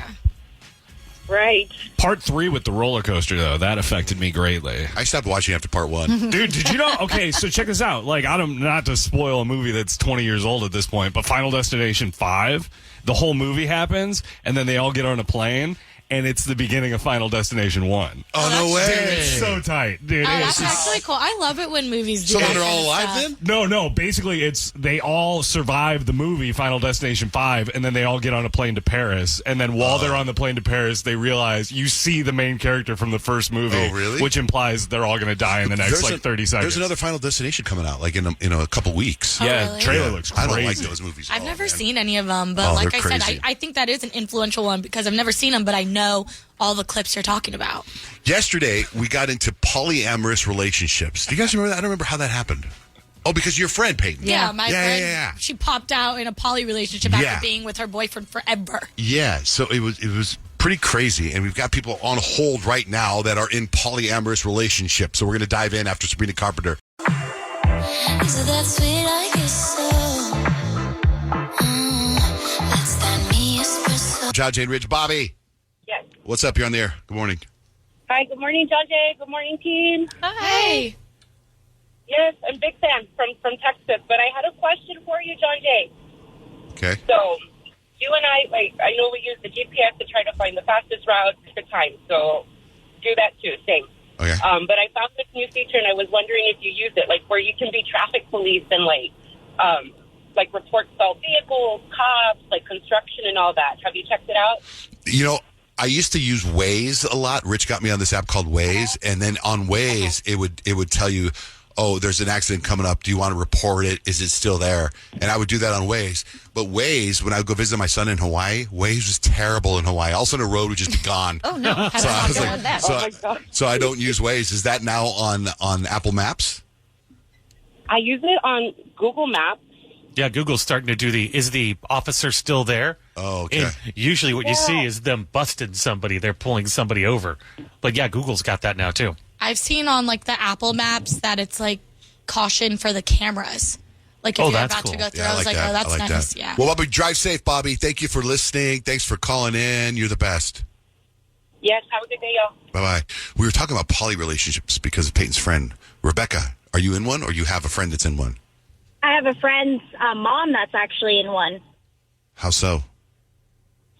Right. Part 3 with the roller coaster, though, that affected me greatly. I stopped watching after Part 1. Dude, did you know? Okay, so check this out. Like, not to spoil a movie that's 20 years old at this point, but Final Destination 5, the whole movie happens, and then they all get on a plane, and it's the beginning of Final Destination 1. Oh, no way. Dude, it's so tight. Dude, That's actually cool. I love it when movies do So that then they're all kind of alive stuff. then? No. Basically, they all survive the movie Final Destination 5, and then they all get on a plane to Paris. And then while they're on the plane to Paris, they realize you see the main character from the first movie. Oh, really? Which implies they're all going to die in the next 30 seconds. There's another Final Destination coming out, like in a couple weeks. Yeah, really? trailer looks crazy. I don't like those movies. I've at all, never man. seen any of them, but Oh, like they're I said, crazy. I think that is an influential one because I've never seen them, but I know all the clips you're talking about. Yesterday, we got into polyamorous relationships. Do you guys remember that? I don't remember how that happened. Oh, because of your friend, Peyton. Yeah, my friend, Yeah. she popped out in a poly relationship after Yeah. being with her boyfriend forever. Yeah, so it was pretty crazy. And we've got people on hold right now that are in polyamorous relationships. So we're going to dive in after Sabrina Carpenter. Is it that sweet I guess so? That's that me espresso. Johnjay and Rich. Bobby. Yes. What's up? You're on the air. Good morning. Hi, good morning, Johnjay. Good morning, team. Hi. Yes, I'm a big fan from Texas, but I had a question for you, Johnjay. Okay. So, you and I know we use the GPS to try to find the fastest route at the time, so do that too, same. Okay. But I found this new feature, and I was wondering if you use it, like where you can be traffic police and like report stalled vehicles, cops, like construction and all that. Have you checked it out? You know, I used to use Waze a lot. Rich got me on this app called Waze, and then on Waze, it would tell you, oh, there's an accident coming up. Do you want to report it? Is it still there? And I would do that on Waze. But Waze, when I would go visit my son in Hawaii, Waze was terrible in Hawaii. All of a sudden, a road would just be gone. Oh, no. So I was like, so I don't use Waze. Is that now on Apple Maps? I use it on Google Maps. Yeah, Google's starting to do is the officer still there? Oh, okay. And usually what you see is them busting somebody. They're pulling somebody over. But yeah, Google's got that now too. I've seen on like the Apple Maps that it's like caution for the cameras. Like if you're that's about cool. to go through, Yeah, I was like, that. oh, that's I like nice. that. Yeah. Well, Bobby, drive safe, Bobby. Thank you for listening. Thanks for calling in. You're the best. Yes, have a good day, y'all. Bye-bye. We were talking about poly relationships because of Peyton's friend. Rebecca, are you in one or you have a friend that's in one? I have a friend's mom that's actually in one. How so?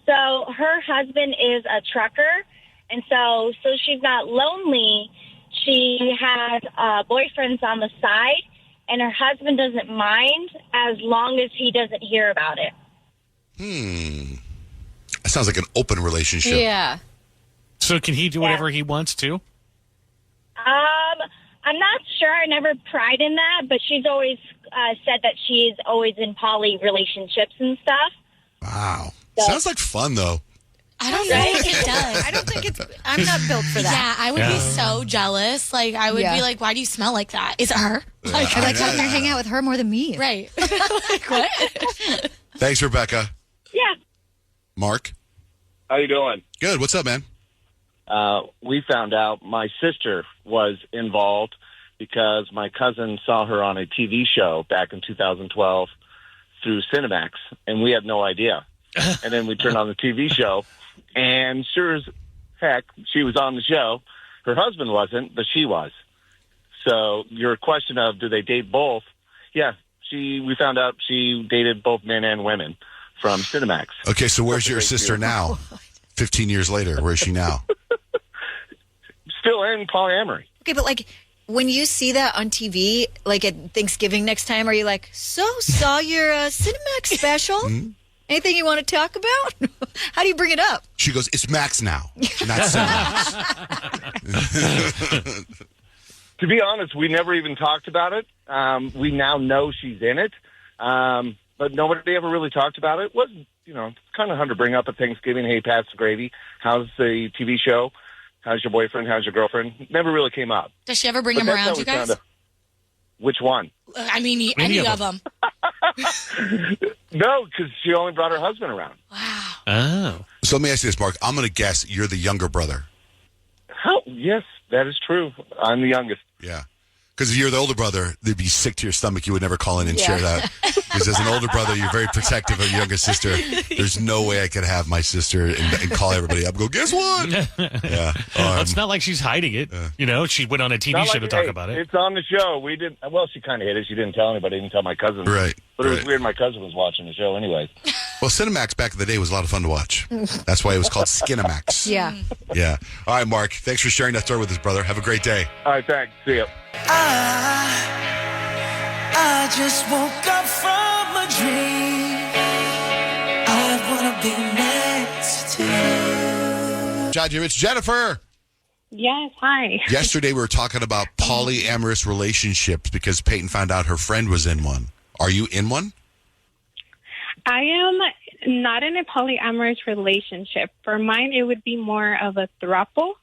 So her husband is a trucker, and so she's not lonely. She has boyfriends on the side, and her husband doesn't mind as long as he doesn't hear about it. That sounds like an open relationship. Yeah. So can he do whatever he wants to? I'm not sure. I never pried in that, but she's always said that she's always in poly relationships and stuff. Wow. So, Sounds like fun, though. I don't think it does. I don't think I'm not built for that. Yeah, I would be so jealous. Like, I would be like, why do you smell like that? Is it her? Like, I like having her hang out with her more than me. Right. Like, what? Thanks, Rebecca. Yeah. Mark? How you doing? Good. What's up, man? We found out my sister was involved because my cousin saw her on a TV show back in 2012 through Cinemax, and we had no idea. And then we turned on the TV show, and sure as heck, she was on the show. Her husband wasn't, but she was. So your question of do they date both? Yeah, we found out she dated both men and women from Cinemax. Okay, so where's your sister now? 15 years later, where is she now? Still in polyamory. Okay, but like when you see that on TV, like at Thanksgiving next time, are you like, saw your Cinemax special? Anything you want to talk about? How do you bring it up? She goes, it's Max now, not Cinemax. To be honest, we never even talked about it. We now know she's in it, but nobody ever really talked about it. Was kind of hard to bring up at Thanksgiving. Hey, pass the gravy. How's the TV show? How's your boyfriend? How's your girlfriend? Never really came up. Does she ever bring him But that's around, how you we found guys? out. Which one? I mean, any of them. No, because she only brought her husband around. Oh. So let me ask you this, Mark. I'm going to guess you're the younger brother. How? Yes, that is true. I'm the youngest. Yeah. Because if you're the older brother, they'd be sick to your stomach. You would never call in and share that. Because as an older brother, you're very protective of your younger sister. There's no way I could have my sister and call everybody up and go, guess what? Yeah. It's not like she's hiding it. She went on a TV show to talk about it. It's on the show. We didn't. Well, she kind of hid it. She didn't tell anybody. Didn't tell my cousin. Right. But it was weird. My cousin was watching the show anyway. Well, Cinemax back in the day was a lot of fun to watch. That's why it was called Skinemax. Yeah. Yeah. All right, Mark. Thanks for sharing that story with us, brother. Have a great day. All right, thanks. See ya. I just woke up from a dream. I wanna be next to you. Johnjay, it's Jennifer. Yes, hi. Yesterday we were talking about polyamorous relationships because Peyton found out her friend was in one. Are you in one? I am not in a polyamorous relationship. For mine, it would be more of a throuple.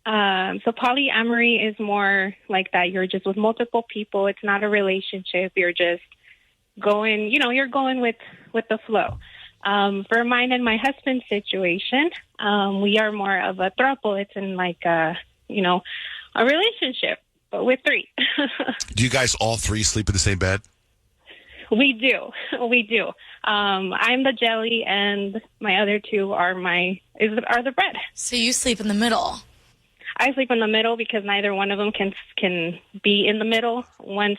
So polyamory is more like that. You're just with multiple people. It's not a relationship. You're just going, you're going with the flow. For mine and my husband's situation, we are more of a throuple. It's in like a relationship, but with three. Do you guys all three sleep in the same bed? We do. I'm the jelly, and my other two are the bread. So you sleep in the middle. I sleep in the middle because neither one of them can be in the middle. One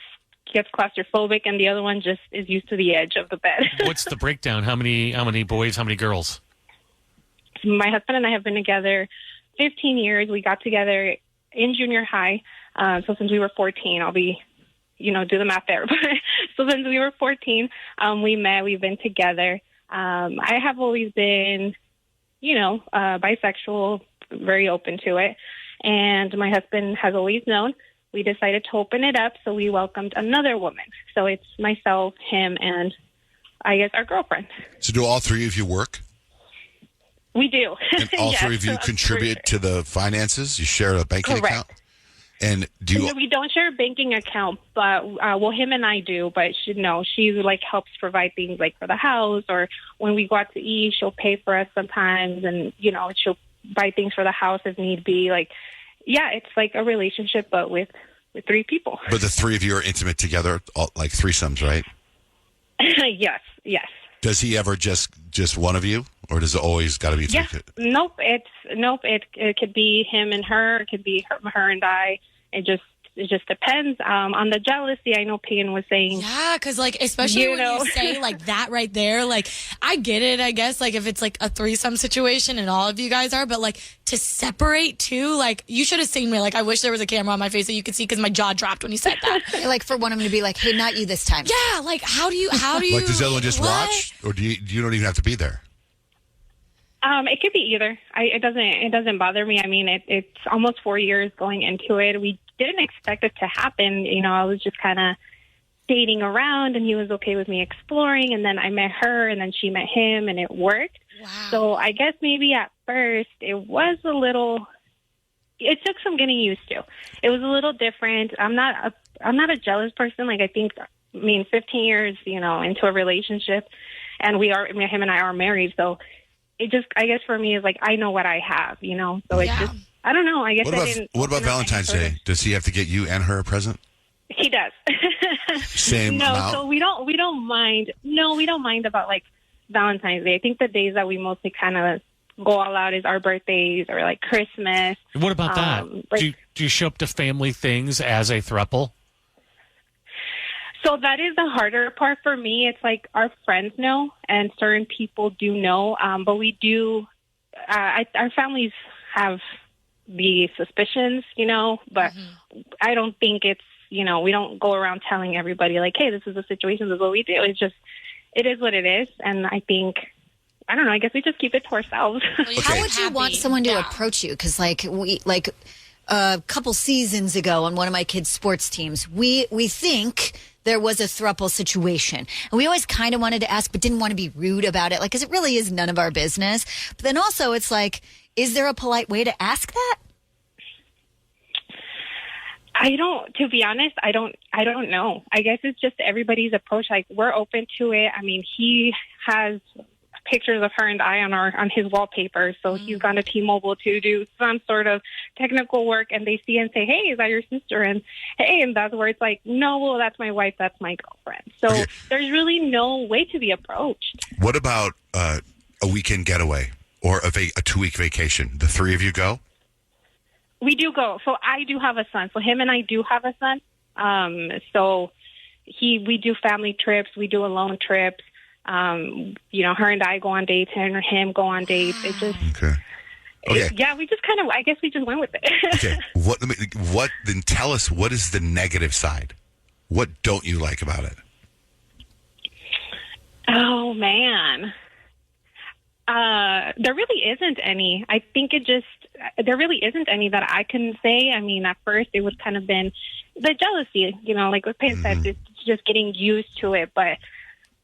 gets claustrophobic, and the other one just is used to the edge of the bed. What's the breakdown? How many boys? How many girls? My husband and I have been together 15 years. We got together in junior high. So since we were 14, I'll be, do the math there. So since we were 14, we met. We've been together. I have always been, bisexual, very open to it. And my husband has always known. We decided to open it up, so we welcomed another woman. So it's myself, him, and I guess our girlfriend. So do all three of you work? We do. And all three of you contribute to the finances? You share a banking account? And we don't share a banking account, but him and I do. But she helps provide things like for the house, or when we go out to eat, she'll pay for us sometimes, and she'll buy things for the house if need be. It's like a relationship, but with three people. But the three of you are intimate together, like threesomes, right? Yes. Does he ever just one of you, or does it always got to be three? Yeah. Nope. It could be him and her. It could be her and I. It just depends. On the jealousy, I know Peyton was saying. Yeah, because especially when you say that right there, I get it, I guess, if it's a threesome situation and all of you guys are, but to separate two, you should have seen me. I wish there was a camera on my face that you could see because my jaw dropped when you said that. For one of them to be hey, not you this time. Yeah, how do you? Does the other one just watch, or you don't even have to be there? It could be either. It doesn't bother me. I mean, it's almost 4 years going into it. We didn't expect it to happen. I was just kind of dating around, and he was okay with me exploring. And then I met her, and then she met him, and it worked. Wow. So I guess maybe at first it was a little. It took some getting used to. It was a little different. I'm not a jealous person. I think 15 years, into a relationship, and him and I are married, so. It just, I guess for me, is I know what I have, So it's just, I don't know. I guess What about Valentine's Day? Does he have to get you and her a present? He does. Same amount? So we don't mind. No, we don't mind about Valentine's Day. I think the days that we mostly kind of go all out is our birthdays or Christmas. What about that? Do you show up to family things as a throuple? So that is the harder part for me. It's our friends know, and certain people do know, but we do. Our families have the suspicions, but I don't think it's, we don't go around telling everybody hey, this is the situation, this is what we do. It's just, it is what it is, and I think. I don't know. I guess we just keep it to ourselves. How would you want someone to approach you? Because a couple seasons ago on one of my kids' sports teams, we think there was a throuple situation. And we always kind of wanted to ask, but didn't want to be rude about it. Because it really is none of our business. But then also it's is there a polite way to ask that? To be honest, I don't know. I guess it's just everybody's approach. We're open to it. I mean, he has pictures of her and I on his wallpaper. So he's gone to T-Mobile to do some sort of technical work, and they see and say, "Hey, is that your sister?" And hey, and that's where it's no, well, that's my wife, that's my girlfriend. So there's really no way to be approached. What about a weekend getaway or a 2-week vacation? The three of you go? We do go. So I do have a son. So him and I do have a son. We do family trips. We do alone trips. Her and I go on dates, and him go on dates. It just, we just kind of, I guess we just went with it. Okay. Then tell us, what is the negative side? What don't you like about it? Oh, man. There really isn't any. I think there really isn't any that I can say. I mean, at first it would kind of been the jealousy, like what Peyton said, it's just getting used to it. But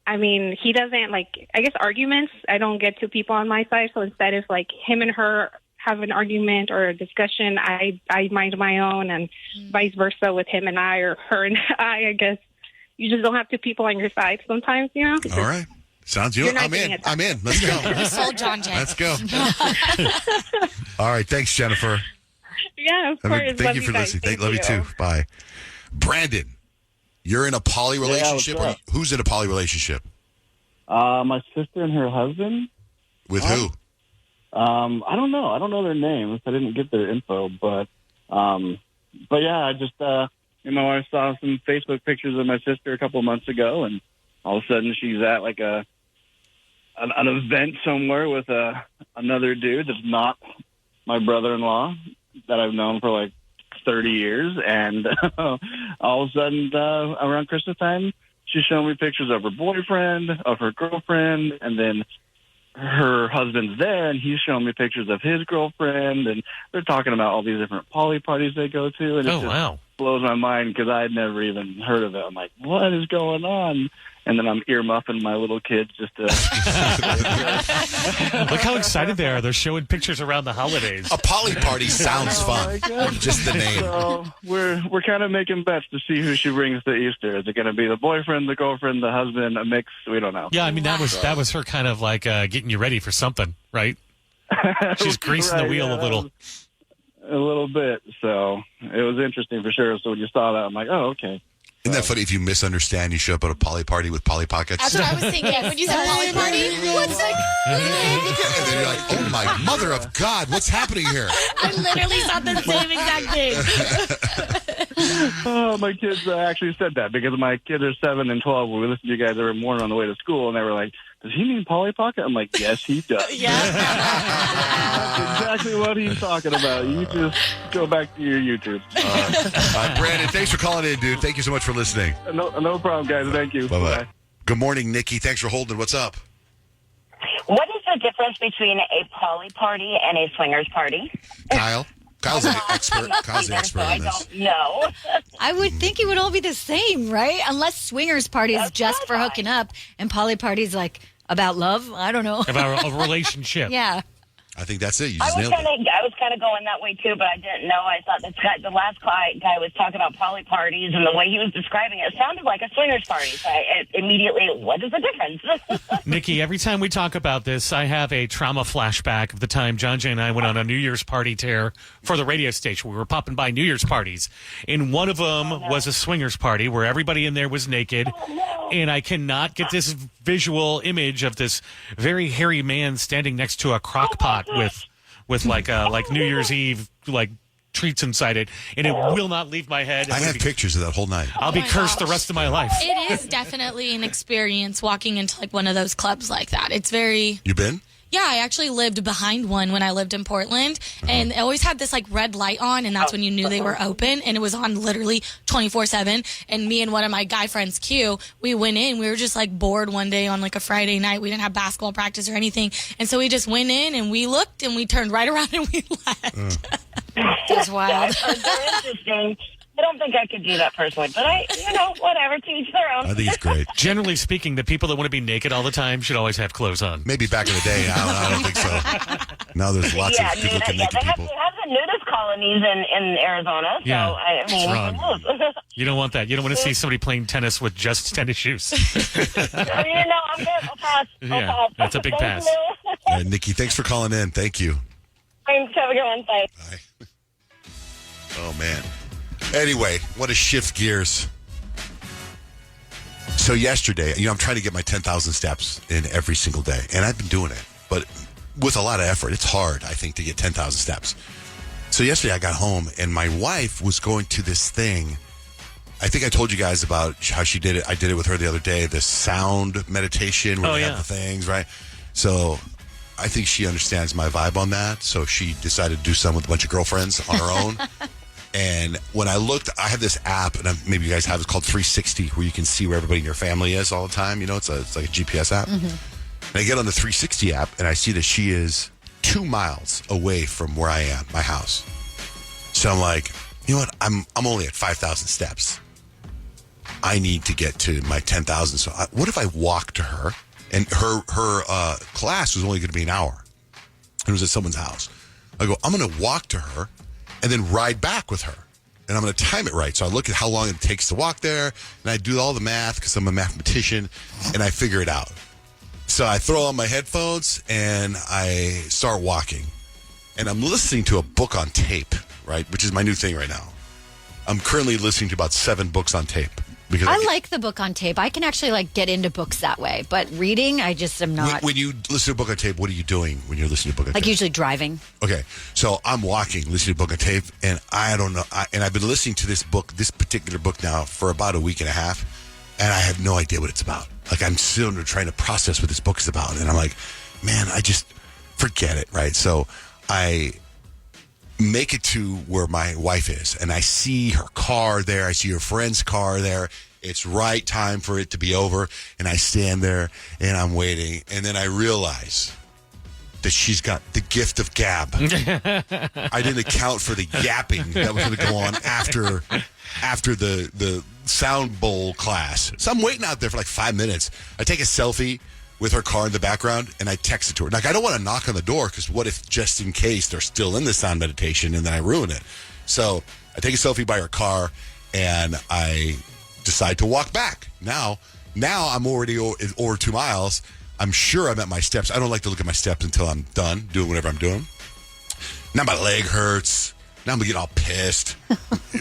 I mean, he doesn't I guess arguments, I don't get to people on my side. So instead of him and her have an argument or a discussion, I mind my own, and vice versa with him and I, or her and I guess you just don't have two people on your side sometimes, All right. Sounds You're good. not I'm getting in. it. I'm in. Let's go. We sold Johnjay. Let's go. All right. Thanks, Jennifer. Yeah, of I course. mean, thank you for guys. listening. Thank Love you too. Bye. Brandon, you're in a poly relationship? what's up? Who's in a poly relationship? My sister and her husband. With who? I don't know. I don't know their names. I didn't get their info, but yeah, I just I saw some Facebook pictures of my sister a couple months ago, and all of a sudden she's at like an event somewhere with another dude that's not my brother-in-law that I've known for like 30 years, and all of a sudden around Christmas time, she's showing me pictures of her boyfriend, of her girlfriend, and then her husband's there, and he's showing me pictures of his girlfriend, and they're talking about all these different poly parties they go to, and it just blows my mind because I had never even heard of it. I'm like, what is going on? And then I'm earmuffing my little kids just to... Look how excited they are. They're showing pictures around the holidays. A poly party sounds fun. Just the name. So we're kind of making bets to see who she brings to Easter. Is it going to be the boyfriend, the girlfriend, the husband, a mix? We don't know. Yeah, I mean, that was her kind of like getting you ready for something, right? She's greasing the wheel a little. A little bit. So it was interesting for sure. So when you saw that, I'm like, oh, okay. Isn't that funny? If you misunderstand, you show up at a poly party with Polly Pockets. That's what I was thinking. When you said poly party, what's like? And then you're like, oh my mother of God, what's happening here? I literally thought the same exact thing. Oh, my kids actually said that because my kids are 7 and 12. We listen to you guys every morning on the way to school, and they were like, does he mean Polly Pocket? I'm like, yes, he does. Yeah. That's exactly what he's talking about. You just go back to your YouTube. All right, Brandon, thanks for calling in, dude. Thank you so much for listening. No problem, guys. Thank you. Bye-bye. Good morning, Nikki. Thanks for holding. What's up? What is the difference between a poly party and a swingers party? Kyle? Kyle's the expert. Kyle's the expert on this. I don't know. I would think it would all be the same, right? Unless swingers party is just for hooking up and poly party's like about love. I don't know. About a relationship. Yeah. I think that's it. You I just was nailed it. kind of going that way too, but I didn't know. I thought the last guy was talking about poly parties, and the way he was describing it sounded like a swingers party. So I immediately, what is the difference? Nikki, every time we talk about this, I have a trauma flashback of the time Johnjay and I went on a New Year's party tear for the radio station. We were popping by New Year's parties, and one of them was a swingers party where everybody in there was naked, and I cannot get this visual image of this very hairy man standing next to a crock pot with like New Year's Eve like treats inside it, and it will not leave my head. I have pictures of that whole night. I'll be cursed the rest of my life. It is definitely an experience walking into like one of those clubs like that. It's very... You been? Yeah, I actually lived behind one when I lived in Portland, and it always had this like red light on, and that's when you knew they were open, and it was on literally 24/7. And me and one of my guy friends, Q, we went in. We were just like bored one day on like a Friday night. We didn't have basketball practice or anything, and so we just went in and we looked and we turned right around and we left. It was wild. They're interesting. I don't think I could do that personally, but whatever, to each their own. I think it's great. Generally speaking, the people that want to be naked all the time should always have clothes on. Maybe back in the day. I don't think so. Now there's lots of good-looking naked they have people. the nudist colonies in Arizona. So, Yeah, I mean, it's wrong. who knows? You don't want that. You don't want to see somebody playing tennis with just tennis shoes. I'm good. I'll pass. Yeah, that's a big pass. All right, Nikki, thanks for calling in. Thank you. Thanks. Have a good one. Bye. Oh, man. Anyway, want to shift gears. So yesterday, I'm trying to get my 10,000 steps in every single day, and I've been doing it, but with a lot of effort. It's hard, I think, to get 10,000 steps. So yesterday I got home, and my wife was going to this thing. I think I told you guys about how she did it. I did it with her the other day, this sound meditation where they have the things, right? So I think she understands my vibe on that, so she decided to do some with a bunch of girlfriends on her own. And when I looked, I have this app, and maybe you guys have it, called 360, where you can see where everybody in your family is all the time. You know, it's like a GPS app. Mm-hmm. And I get on the 360 app, and I see that she is 2 miles away from where I am, my house. So I'm like, you know what? I'm only at 5,000 steps. I need to get to my 10,000. So what if I walk to her? And her class was only going to be an hour. It was at someone's house. I go, I'm going to walk to her and then ride back with her. And I'm going to time it right. So I look at how long it takes to walk there, and I do all the math because I'm a mathematician, and I figure it out. So I throw on my headphones and I start walking. And I'm listening to a book on tape, right? Which is my new thing right now. I'm currently listening to about 7 books on tape. Because I like the book on tape. I can actually like get into books that way, but reading, I just am not. When you listen to a book on tape, what are you doing when you're listening to a book on Like tape? usually driving. Okay, so I'm walking, listening to a book on tape, and I don't know. And I've been listening to this particular book now for about a week and a half, and I have no idea what it's about. Like I'm still trying to process what this book is about, and I'm like, man, I just forget it, right? So I make it to where my wife is, and I see her car there. I see her friend's car there. It's right time for it to be over, and I stand there, and I'm waiting, and then I realize that she's got the gift of gab. I didn't account for the yapping that was going to go on after the sound bowl class. So I'm waiting out there for like 5 minutes. I take a selfie with her car in the background, and I text it to her. Like, I don't want to knock on the door, because what if, just in case, they're still in the sound meditation, and then I ruin it? So I take a selfie by her car, and I decide to walk back. Now I'm already over 2 miles. I'm sure I'm at my steps. I don't like to look at my steps until I'm done doing whatever I'm doing. Now my leg hurts. Now I'm getting all pissed.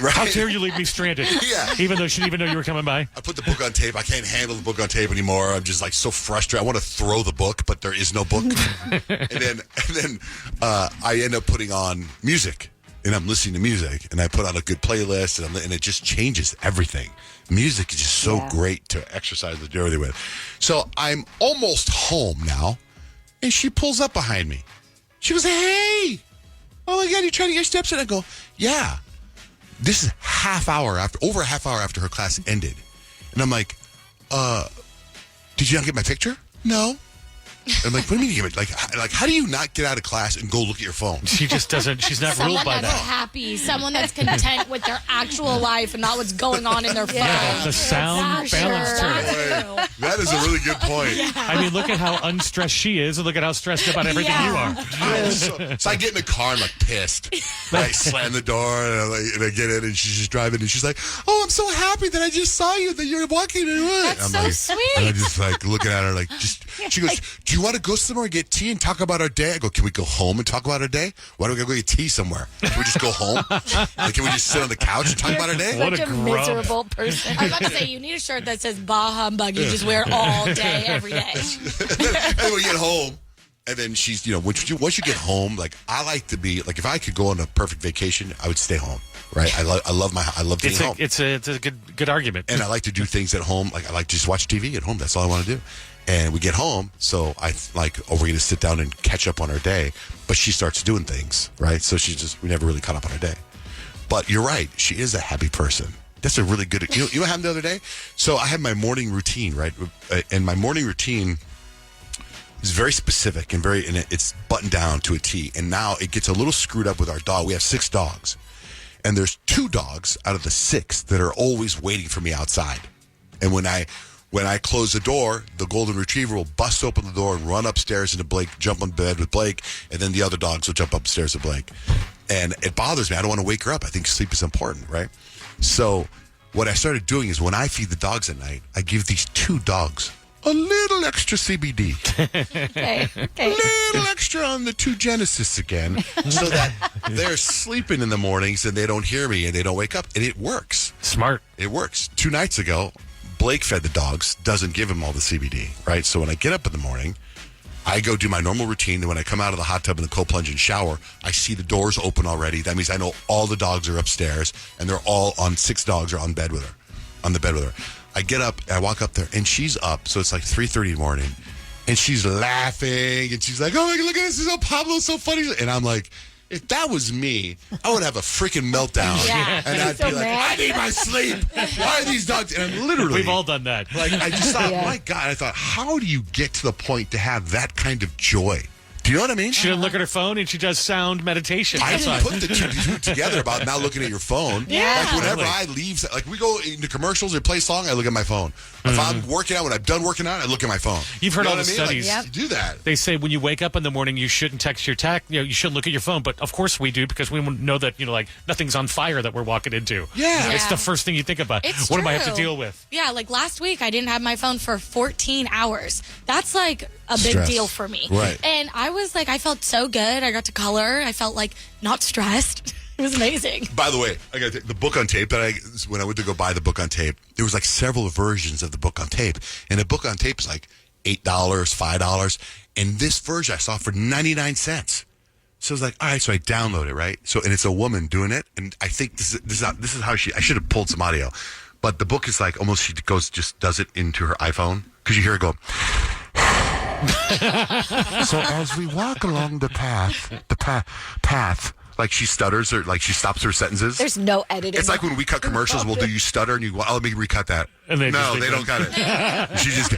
Right? How dare you leave me stranded? Yeah. Even though she didn't even know you were coming by. I put the book on tape. I can't handle the book on tape anymore. I'm just like so frustrated. I want to throw the book, but there is no book. and then I end up putting on music, and I'm listening to music, and I put on a good playlist, and it just changes everything. Music is just so great to exercise the day with. So I'm almost home now, and she pulls up behind me. She goes, "Hey, oh my God, you trying to get your steps in?" I go, "Yeah." This is over a half hour after her class ended. And I'm like, did you not get my picture? No. I'm like, what do you mean you get it? Like, how do you not get out of class and go look at your phone? She just doesn't. She's not ruled by Someone that's that. happy, someone that's content with their actual life and not what's going on in their phone. Yeah, the sound balanced her. That is a really good point. Yeah. I mean, look at how unstressed she is, and look at how stressed about everything you are. So I get in the car and I'm like pissed. I slam the door and I get in, and she's just driving, and she's like, "Oh, I'm so happy that I just saw you, that you're walking." That's I'm so like, sweet. And I'm just like looking at her like, she goes, "Do you want to go somewhere and get tea and talk about our day?" I go, "Can we go home and talk about our day? Why don't we go get tea somewhere? Can we just go home? Like, can we just sit on the couch and talk about our day?" Such a miserable person. I was about to say, you need a shirt that says "Bah Humbug." You just wear all day, every day. And we get home, and then she's, once you get home, like, I like to be, like, if I could go on a perfect vacation, I would stay home, right? I love being home. It's a good argument. And I like to do things at home. Like, I like to just watch TV at home. That's all I want to do. And we get home, so we're going to sit down and catch up on our day. But she starts doing things, right? So we never really caught up on our day. But you're right. She is a happy person. That's a really good, you know what happened the other day? So I had my morning routine, right? And my morning routine is very specific and it's buttoned down to a T. And now it gets a little screwed up with our dog. We have 6 dogs. And there's 2 dogs out of the 6 that are always waiting for me outside. And when I close the door, the golden retriever will bust open the door and run upstairs into Blake, jump on bed with Blake, and then the other dogs will jump upstairs with Blake. And it bothers me. I don't want to wake her up. I think sleep is important, right? So what I started doing is when I feed the dogs at night, I give these 2 dogs a little extra CBD. Okay. A little extra on the 2 Genesis again, so that they're sleeping in the mornings and they don't hear me and they don't wake up. And it works. Smart. It works. 2 nights ago, Blake fed the dogs, doesn't give him all the CBD, right? So when I get up in the morning, I go do my normal routine. Then when I come out of the hot tub and the cold plunge and shower, I see the doors open already. That means I know all the dogs are upstairs, and they're all 6 dogs are on the bed with her. I get up, I walk up there, and she's up. So it's like 3:30 in the morning, and she's laughing, and she's like, "Oh my God, look at this! Oh, Pablo's so funny." And I'm like, if that was me, I would have a freaking meltdown. Yeah. And I'd be like, "I need my sleep. Why are these dogs?" And I'm literally... We've all done that. Like, I just thought, my God, I thought, how do you get to the point to have that kind of joy? Do you know what I mean? She doesn't look at her phone, and she does sound meditation. I That's didn't why. put the two together about not looking at your phone. Yeah. Like whenever I leave, like we go into commercials or play a song, I look at my phone. If I'm working out, when I'm done working out, I look at my phone. You've heard You know all what the I mean? studies. Like, you do that. They say when you wake up in the morning, you shouldn't text your you shouldn't look at your phone. But of course we do, because we know that like nothing's on fire that we're walking into. Yeah. It's the first thing you think about. It's What do I have to true. deal with? Yeah, like last week, I didn't have my phone for 14 hours. That's like a big Stress. deal for me. Right. And I was like, I felt so good. I got to color. I felt like not stressed. It was amazing. By the way, I got the book on tape that when I went to go buy the book on tape, there was like several versions of the book on tape. And the book on tape is like $8, $5. And this version I saw for 99 cents. So I was like, all right, so I download it, right? So, and it's a woman doing it. And I think this is how I should have pulled some audio. But the book is like almost, she just does it into her iPhone. Because you hear her go, so as we walk along the path, like she stutters or like she stops her sentences. There's no editing. It's like when we cut commercials, we'll do you stutter and you go, oh, let me recut that. And they no, they don't cut it. She just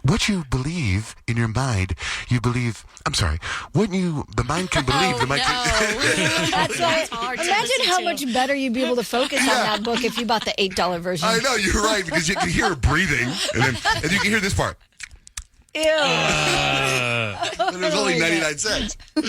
what you believe in your mind, you believe. I'm sorry. What the mind can believe, the mind can. That's hard to Imagine listen how to. much better you'd be able to focus on that book if you bought the $8 version. I know, you're right, because you can hear her breathing, and you can hear this part. Ew. But it was only 99 cents. We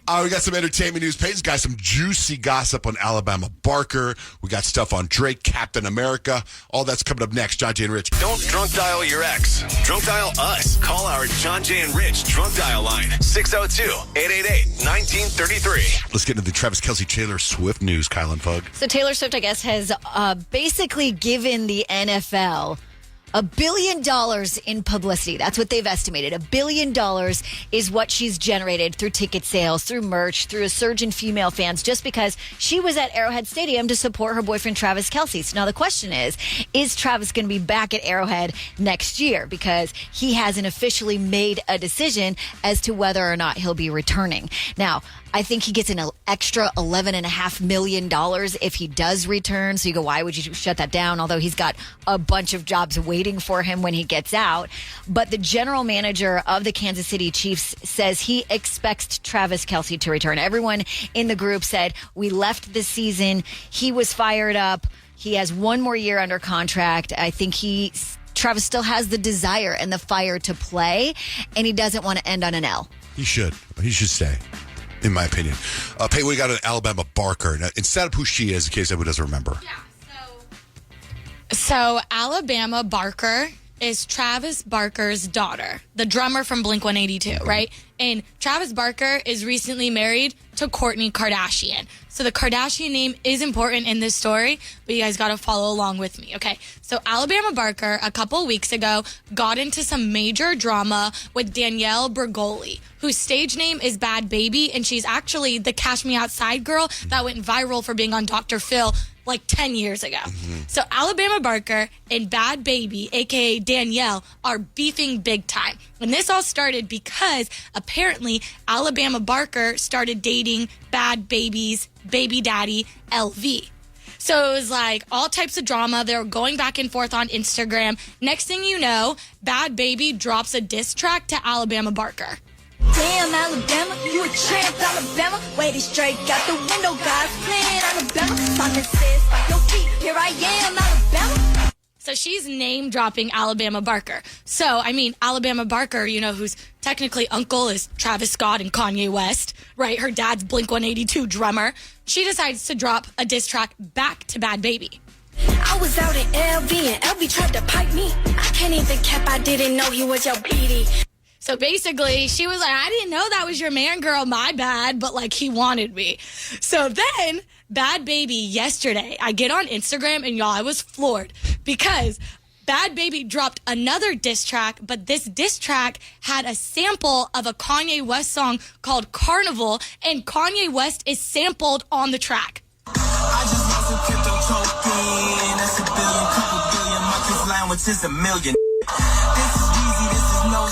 got some entertainment news. Peyton's got some juicy gossip on Alabama Barker. We got stuff on Drake, Captain America. All that's coming up next. Johnjay and Rich. Don't drunk dial your ex. Drunk dial us. Call our Johnjay and Rich drunk dial line. 602-888-1933. Let's get into the Travis Kelce Taylor Swift news, Kyle and Fug. So Taylor Swift, I guess, has basically given the NFL $1 billion in publicity. That's what they've estimated. $1 billion is what she's generated through ticket sales, through merch, through a surge in female fans, just because she was at Arrowhead Stadium to support her boyfriend, Travis Kelce. So now the question is Travis going to be back at Arrowhead next year? Because he hasn't officially made a decision as to whether or not he'll be returning. Now, I think he gets an extra $11.5 million if he does return. So you go, why would you shut that down? Although he's got a bunch of jobs waiting for him when he gets out. But the general manager of the Kansas City Chiefs says he expects Travis Kelce to return. Everyone in the group said, we left this season. He was fired up. He has one more year under contract. I think Travis still has the desire and the fire to play, and he doesn't want to end on an L. He should stay, in my opinion. Peyton, we got an Alabama Barker. Now, instead of who she is, in case anyone doesn't remember. So Alabama Barker is Travis Barker's daughter, the drummer from Blink-182, right? And Travis Barker is recently married to Kourtney Kardashian. So the Kardashian name is important in this story, but you guys got to follow along with me, okay? So Alabama Barker, a couple weeks ago, got into some major drama with Danielle Bregoli, whose stage name is Bad Baby, and she's actually the Cash Me Outside girl that went viral for being on Dr. Phil like 10 years ago. So Alabama Barker and Bad Baby, a.k.a. Danielle, are beefing big time. And this all started because apparently Alabama Barker started dating Bad Baby's baby daddy, LV. So it was like all types of drama. They were going back and forth on Instagram. Next thing you know, Bad Baby drops a diss track to Alabama Barker. Damn, Alabama, you a tramp, Alabama. Waiting straight, got the window, guys playing Alabama. Simon says, by your feet, here I am, Alabama. So she's name dropping Alabama Barker. So, I mean, Alabama Barker, you know, whose technically uncle is Travis Scott and Kanye West, right? Her dad's Blink-182 drummer. She decides to drop a diss track back to Bad Baby. I was out in LV and LV tried to pipe me. I can't even cap, I didn't know he was your BD. So basically, she was like, I didn't know that was your man, girl, my bad, but like he wanted me. So then, Bad Baby yesterday, I get on Instagram and y'all, I was floored because Bad Baby dropped another diss track, but this diss track had a sample of a Kanye West song called Carnival, and Kanye West is sampled on the track. I just want some crypto token. That's $1 billion, couple billion. My kids line, which is $1 million. This is easy, this is no.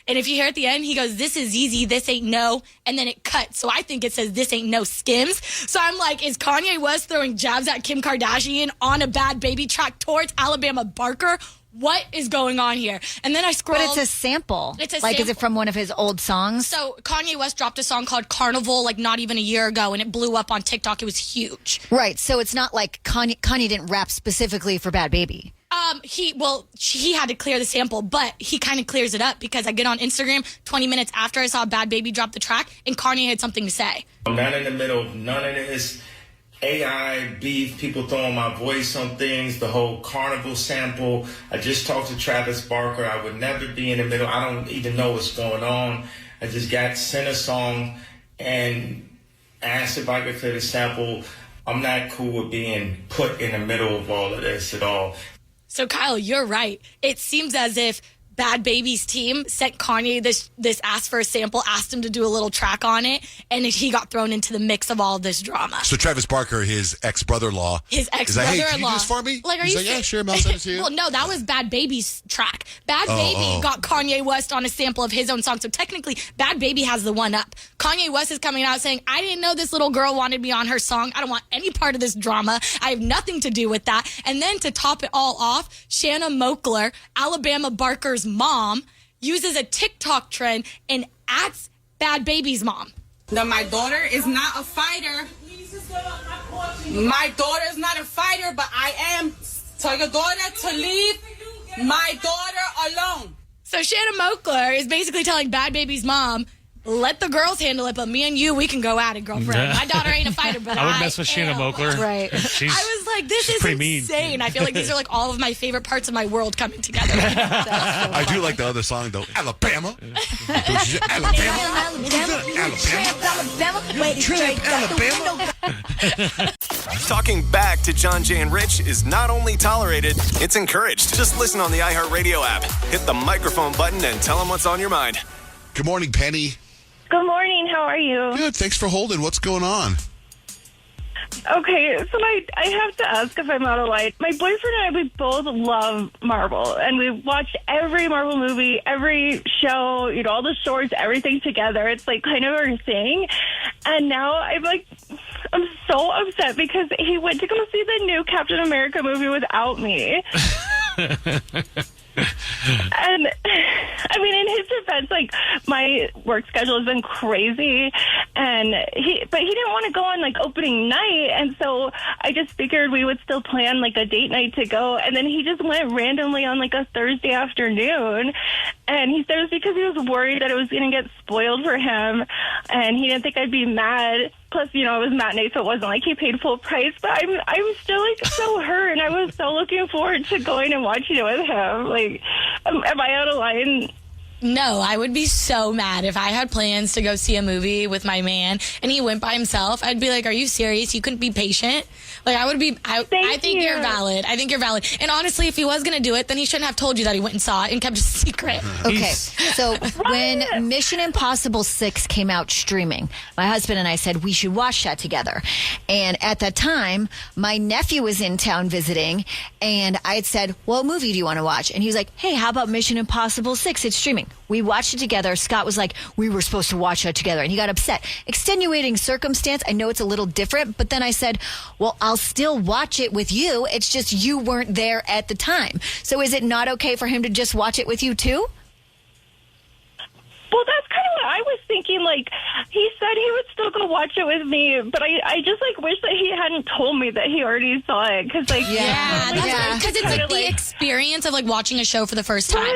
And if you hear at the end, he goes, this is easy, this ain't no, and then it cuts. So I think it says, this ain't no Skims. So I'm like, is Kanye West throwing jabs at Kim Kardashian on a Bad Baby track towards Alabama Barker? what is going on here? And then I scrolled. But it's a sample. It's a like, sample. is it from one of his old songs? So Kanye West dropped a song called Carnival like not even a year ago, and it blew up on TikTok. It was huge. Right. So it's not like Kanye didn't rap specifically for Bad Baby. He had to clear the sample, but he kind of clears it up because I get on Instagram 20 minutes after I saw Bad Baby drop the track, and Kanye had something to say. I'm not in the middle of none of this AI beef, people throwing my voice on things, the whole Carnival sample. I just talked to Travis Barker. I would never be in the middle. I don't even know what's going on. I just got sent a song and asked if I could play the sample. I'm not cool with being put in the middle of all of this at all. So, Kyle, you're right. It seems as if Bad Baby's team sent Kanye this ask for a sample, asked him to do a little track on it, and he got thrown into the mix of all of this drama. So Travis Barker, his ex-brother-in-law. His ex-brother-in-law. Hey, can you do this for me? Like, are He's you like, yeah, sure, I'll send it to you. Well, no, that was Bad Baby's track. Bad Baby got Kanye West on a sample of his own song. So technically, Bad Baby has the one up. Kanye West is coming out saying, I didn't know this little girl wanted me on her song. I don't want any part of this drama. I have nothing to do with that. And then to top it all off, Shanna Moakler, Alabama Barker's mom, uses a TikTok trend and adds Bad Baby's mom. No, my daughter is not a fighter. My daughter is not a fighter, but I am. Tell your daughter to leave my daughter alone. So Shanna Moakler is basically telling Bad Baby's mom, let the girls handle it, but me and you, we can go at it, girlfriend. Yeah. My daughter ain't a fighter, but I would mess with Shanna Moakler. Right. I was like, this is pretty mean. insane. I feel like these are like all of my favorite parts of my world coming together. I do like the other song, though. Alabama. Talking back to John, Jay, and Rich is not only tolerated, it's encouraged. Just listen on the iHeartRadio app. Hit the microphone button and tell them what's on your mind. Good morning, Penny. Good morning. How are you? Good. Thanks for holding. What's going on? Okay, so I have to ask if I'm out of line. My boyfriend and I, we both love Marvel, and we've watched every Marvel movie, every show, all the shorts, everything together. It's like kind of our thing. And now I'm so upset because he went to go see the new Captain America movie without me. And I mean, in his defense, my work schedule has been crazy, but he didn't want to go on opening night, and so I just figured we would still plan a date night to go, and then he just went randomly on a Thursday afternoon, and he said it was because he was worried that it was going to get spoiled for him, and he didn't think I'd be mad. Plus, it was matinee, so it wasn't like he paid full price. But I'm still so hurt, and I was so looking forward to going and watching it with him. Am I out of line? No, I would be so mad if I had plans to go see a movie with my man and he went by himself. I'd be like, are you serious? You couldn't be patient? I think you're valid. I think you're valid. And honestly, if he was going to do it, then he shouldn't have told you that he went and saw it and kept it a secret. Okay, so when Mission Impossible 6 came out streaming, my husband and I said we should watch that together. And at that time, my nephew was in town visiting, and I had said, what movie do you want to watch? And he was like, hey, how about Mission Impossible 6? It's streaming. We watched it together. Scott was like, we were supposed to watch that together. And he got upset. Extenuating circumstance. I know it's a little different, but then I said, well, I'll still watch it with you. It's just you weren't there at the time. So is it not okay for him to just watch it with you too? Well, that's kind of what I was thinking. He said he would still go watch it with me, but I just wish that he hadn't told me that he already saw it. Because because it's the experience of watching a show for the first time.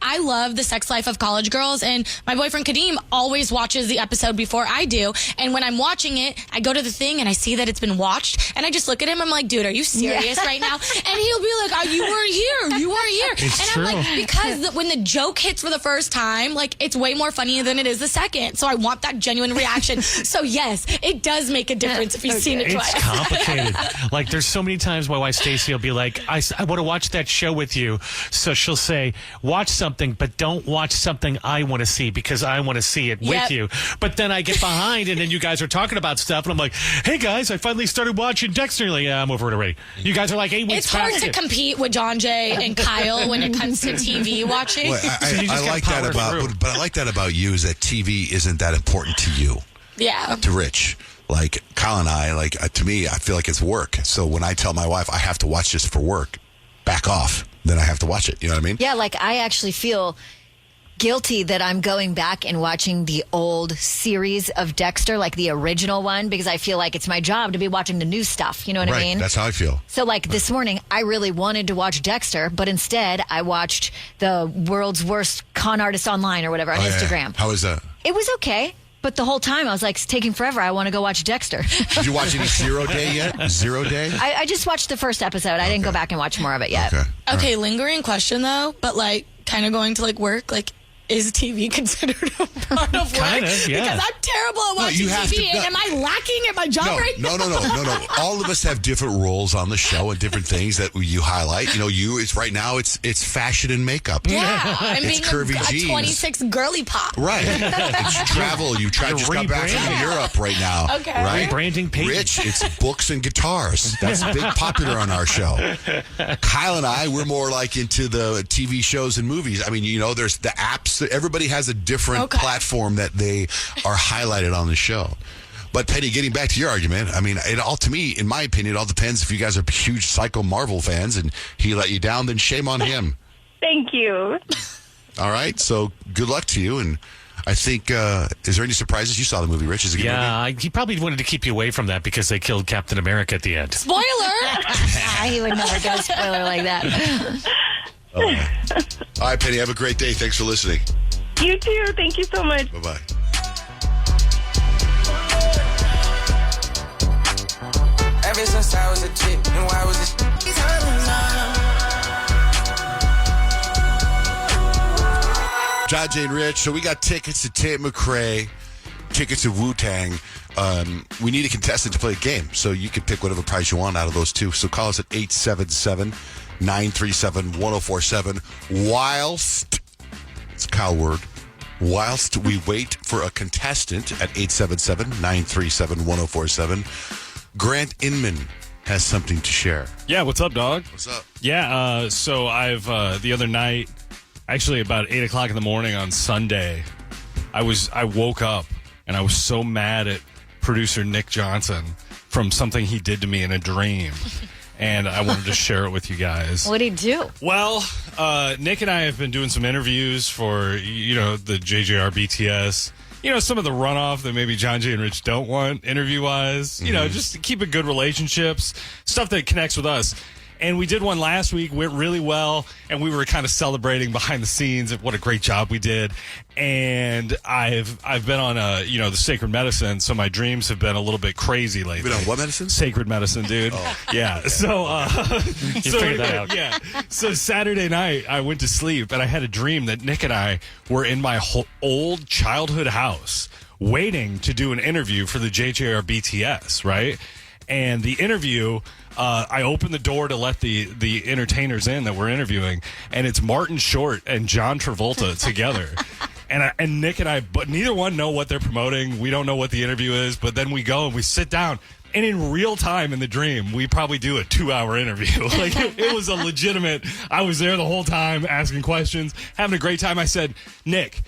I love the sex life of college girls, and my boyfriend Kadeem always watches the episode before I do. And when I'm watching it, I go to the thing and I see that it's been watched, and I just look at him. I'm like, dude, are you serious right now? And he'll be like, oh, you weren't here. You weren't here. It's and I'm true. like, because when the joke hits for the first time, it's way more funny than it is the second. So I want that genuine reaction. So yes, it does make a difference if you've seen it twice. It's complicated. There's so many times my wife Stacy will be like, I want to watch that show with you. So she'll say, watch something, but don't watch something I want to see because I want to see it with you. But then I get behind and then you guys are talking about stuff and I'm like, hey guys, I finally started watching Dexter. You're like, yeah, I'm over it already. You guys are 8 weeks It's hard past to it. compete with Johnjay and Kyle when it comes to TV watching. Well, I like that but I like that about you is that TV isn't that important to you. Yeah. To Rich. Kyle and I, to me, I feel like it's work. So when I tell my wife I have to watch this for work, back off. then I have to watch it. You know what I mean? Yeah, like I actually feel guilty that I'm going back and watching the old series of Dexter, like the original one, because I feel like it's my job to be watching the new stuff. You know what I mean? That's how I feel. So like this morning, I really wanted to watch Dexter, but instead I watched the world's worst con artist online or whatever on Instagram. How was that? It was okay. But the whole time I was like, it's taking forever. I want to go watch Dexter. Did you watch any Zero Day yet? Zero Day? I just watched the first episode. I didn't go back and watch more of it yet. Okay, lingering question though, but like kind of going to like work, like is TV considered a part of work? Kind of, yeah. Because I'm terrible at watching you have TV, to- and am I lacking at my job right now? No. All of us have different roles on the show and different things that you highlight. You know, it's right now it's fashion and makeup. Yeah, I'm it's being curvy a jeans. 26 girly pop. Right. It's travel. You just got back from Europe right now. Okay. Right? Rebranding Peyton. Rich, it's books and guitars. That's big popular on our show. Kyle and I, we're more like into the TV shows and movies. I mean, you know, there's the apps. Everybody has a different platform that they are highlighted on the show. But Penny, getting back to your argument, I mean, it all, to me, in my opinion, it all depends if you guys are huge Psycho Marvel fans and he let you down, then shame on him. Thank you. All right, so good luck to you. And I think, is there any surprises? You saw the movie, Rich. Is it a good movie? He probably wanted to keep you away from that because they killed Captain America at the end. Spoiler! He would never get a spoiler like that. All right, Penny, have a great day. Thanks for listening. You too. Thank you so much. Bye-bye. Ever since I was a kid, and why was this? Johnjay and Rich. So we got tickets to Tate McRae, tickets to Wu-Tang. We need a contestant to play a game, so you can pick whatever prize you want out of those two. So call us at 877-937-1047. Whilst, it's Kyle word, whilst we wait for a contestant at 877-937-1047, Grant Inman has something to share. Yeah, what's up, dog? What's up? Yeah, so I've, the other night, actually about 8 o'clock in the morning on Sunday, I woke up and I was so mad at producer Nick Johnson from something he did to me in a dream. And I wanted to share it with you guys. What'd he do? Well, Nick and I have been doing some interviews for, you know, the JJR BTS. You know, some of the runoff that maybe Johnjay and Rich don't want interview-wise. You know, just to keep it good relationships, stuff that connects with us. And we did one last week, went really well, and we were kind of celebrating behind the scenes of what a great job we did. And I've been on the sacred medicine, so my dreams have been a little bit crazy lately. You've been on what medicine? Sacred medicine, dude. Oh. Yeah. So figured that out. Yeah. So Saturday night I went to sleep and I had a dream that Nick and I were in my old childhood house waiting to do an interview for the JJR BTS, right? And the interview, I opened the door to let the entertainers in that we're interviewing, and it's Martin Short and John Travolta together. And Nick and I, but neither one know what they're promoting. We don't know what the interview is, but then we go and we sit down. And in real time in the dream, we probably do a 2-hour interview. Like it was a legitimate, I was there the whole time asking questions, having a great time. I said, Nick,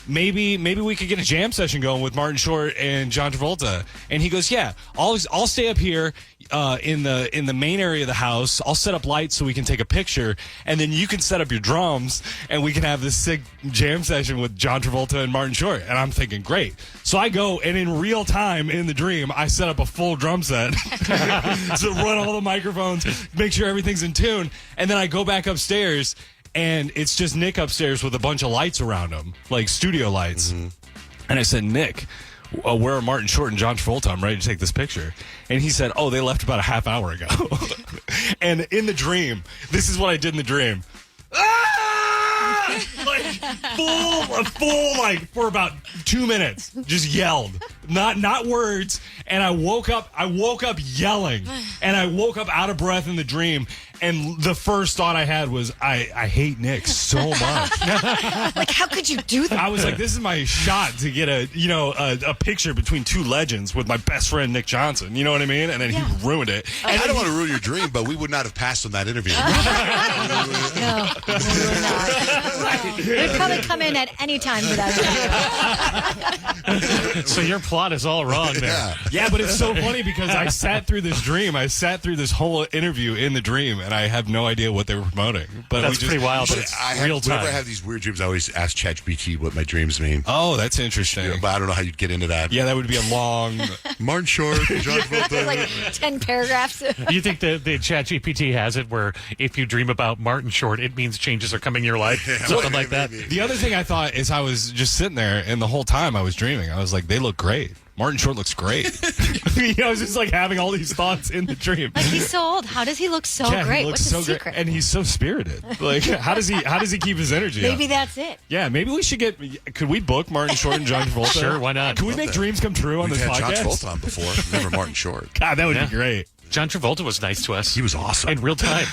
maybe we could get a jam session going with Martin Short and John Travolta. And he goes, yeah, I'll stay up here in the main area of the house. I'll set up lights so we can take a picture, and then you can set up your drums, and we can have this sick jam session with John Travolta and Martin Short. And I'm thinking, great. So I go, and in real time in the dream, I set up a full drum set. So run all the microphones, make sure everything's in tune, and then I go back upstairs, and it's just Nick upstairs with a bunch of lights around him, like studio lights. And I said, Nick, where are Martin Short and John Travolta? I'm ready to take this picture. And he said, oh, they left about a half hour ago. And in the dream, this is what I did in the dream. Like full, like for about 2 minutes, just yelled, not words. And I woke up yelling, and I woke up out of breath in the dream. And the first thought I had was, I hate Nick so much. Like, how could you do that? I was like, this is my shot to get a picture between two legends with my best friend Nick Johnson. You know what I mean? And then he ruined it. And I don't want to ruin your dream, but we would not have passed on that interview. No, we would not. We'd probably come in at any time for that. So your plot is all wrong there. Yeah, but it's so funny because I sat through this dream. I sat through this whole interview in the dream, and and I have no idea what they were promoting. But That's pretty wild. But it's real time. Whenever I have these weird dreams, I always ask ChatGPT what my dreams mean. Oh, that's interesting. Yeah, but I don't know how you'd get into that. Yeah, that would be a long Martin Short, John Travolta. Like 10 paragraphs. You think the ChatGPT has it where if you dream about Martin Short, it means changes are coming in your life? Something like that. The other thing I thought is I was just sitting there, and the whole time I was dreaming, I was like, they look great. Martin Short looks great. I was just like having all these thoughts in the dream. Like, he's so old. How does he look so Yeah, he great? looks What's so his great. secret? And he's so spirited. Like, how does he keep his energy Maybe up? that's it. Yeah, maybe we should could we book Martin Short and John Travolta? Sure, why not? Can we make dreams come true on We've this had podcast? John Travolta on before, never Martin Short. God, that would be great. John Travolta was nice to us. He was awesome. In real time.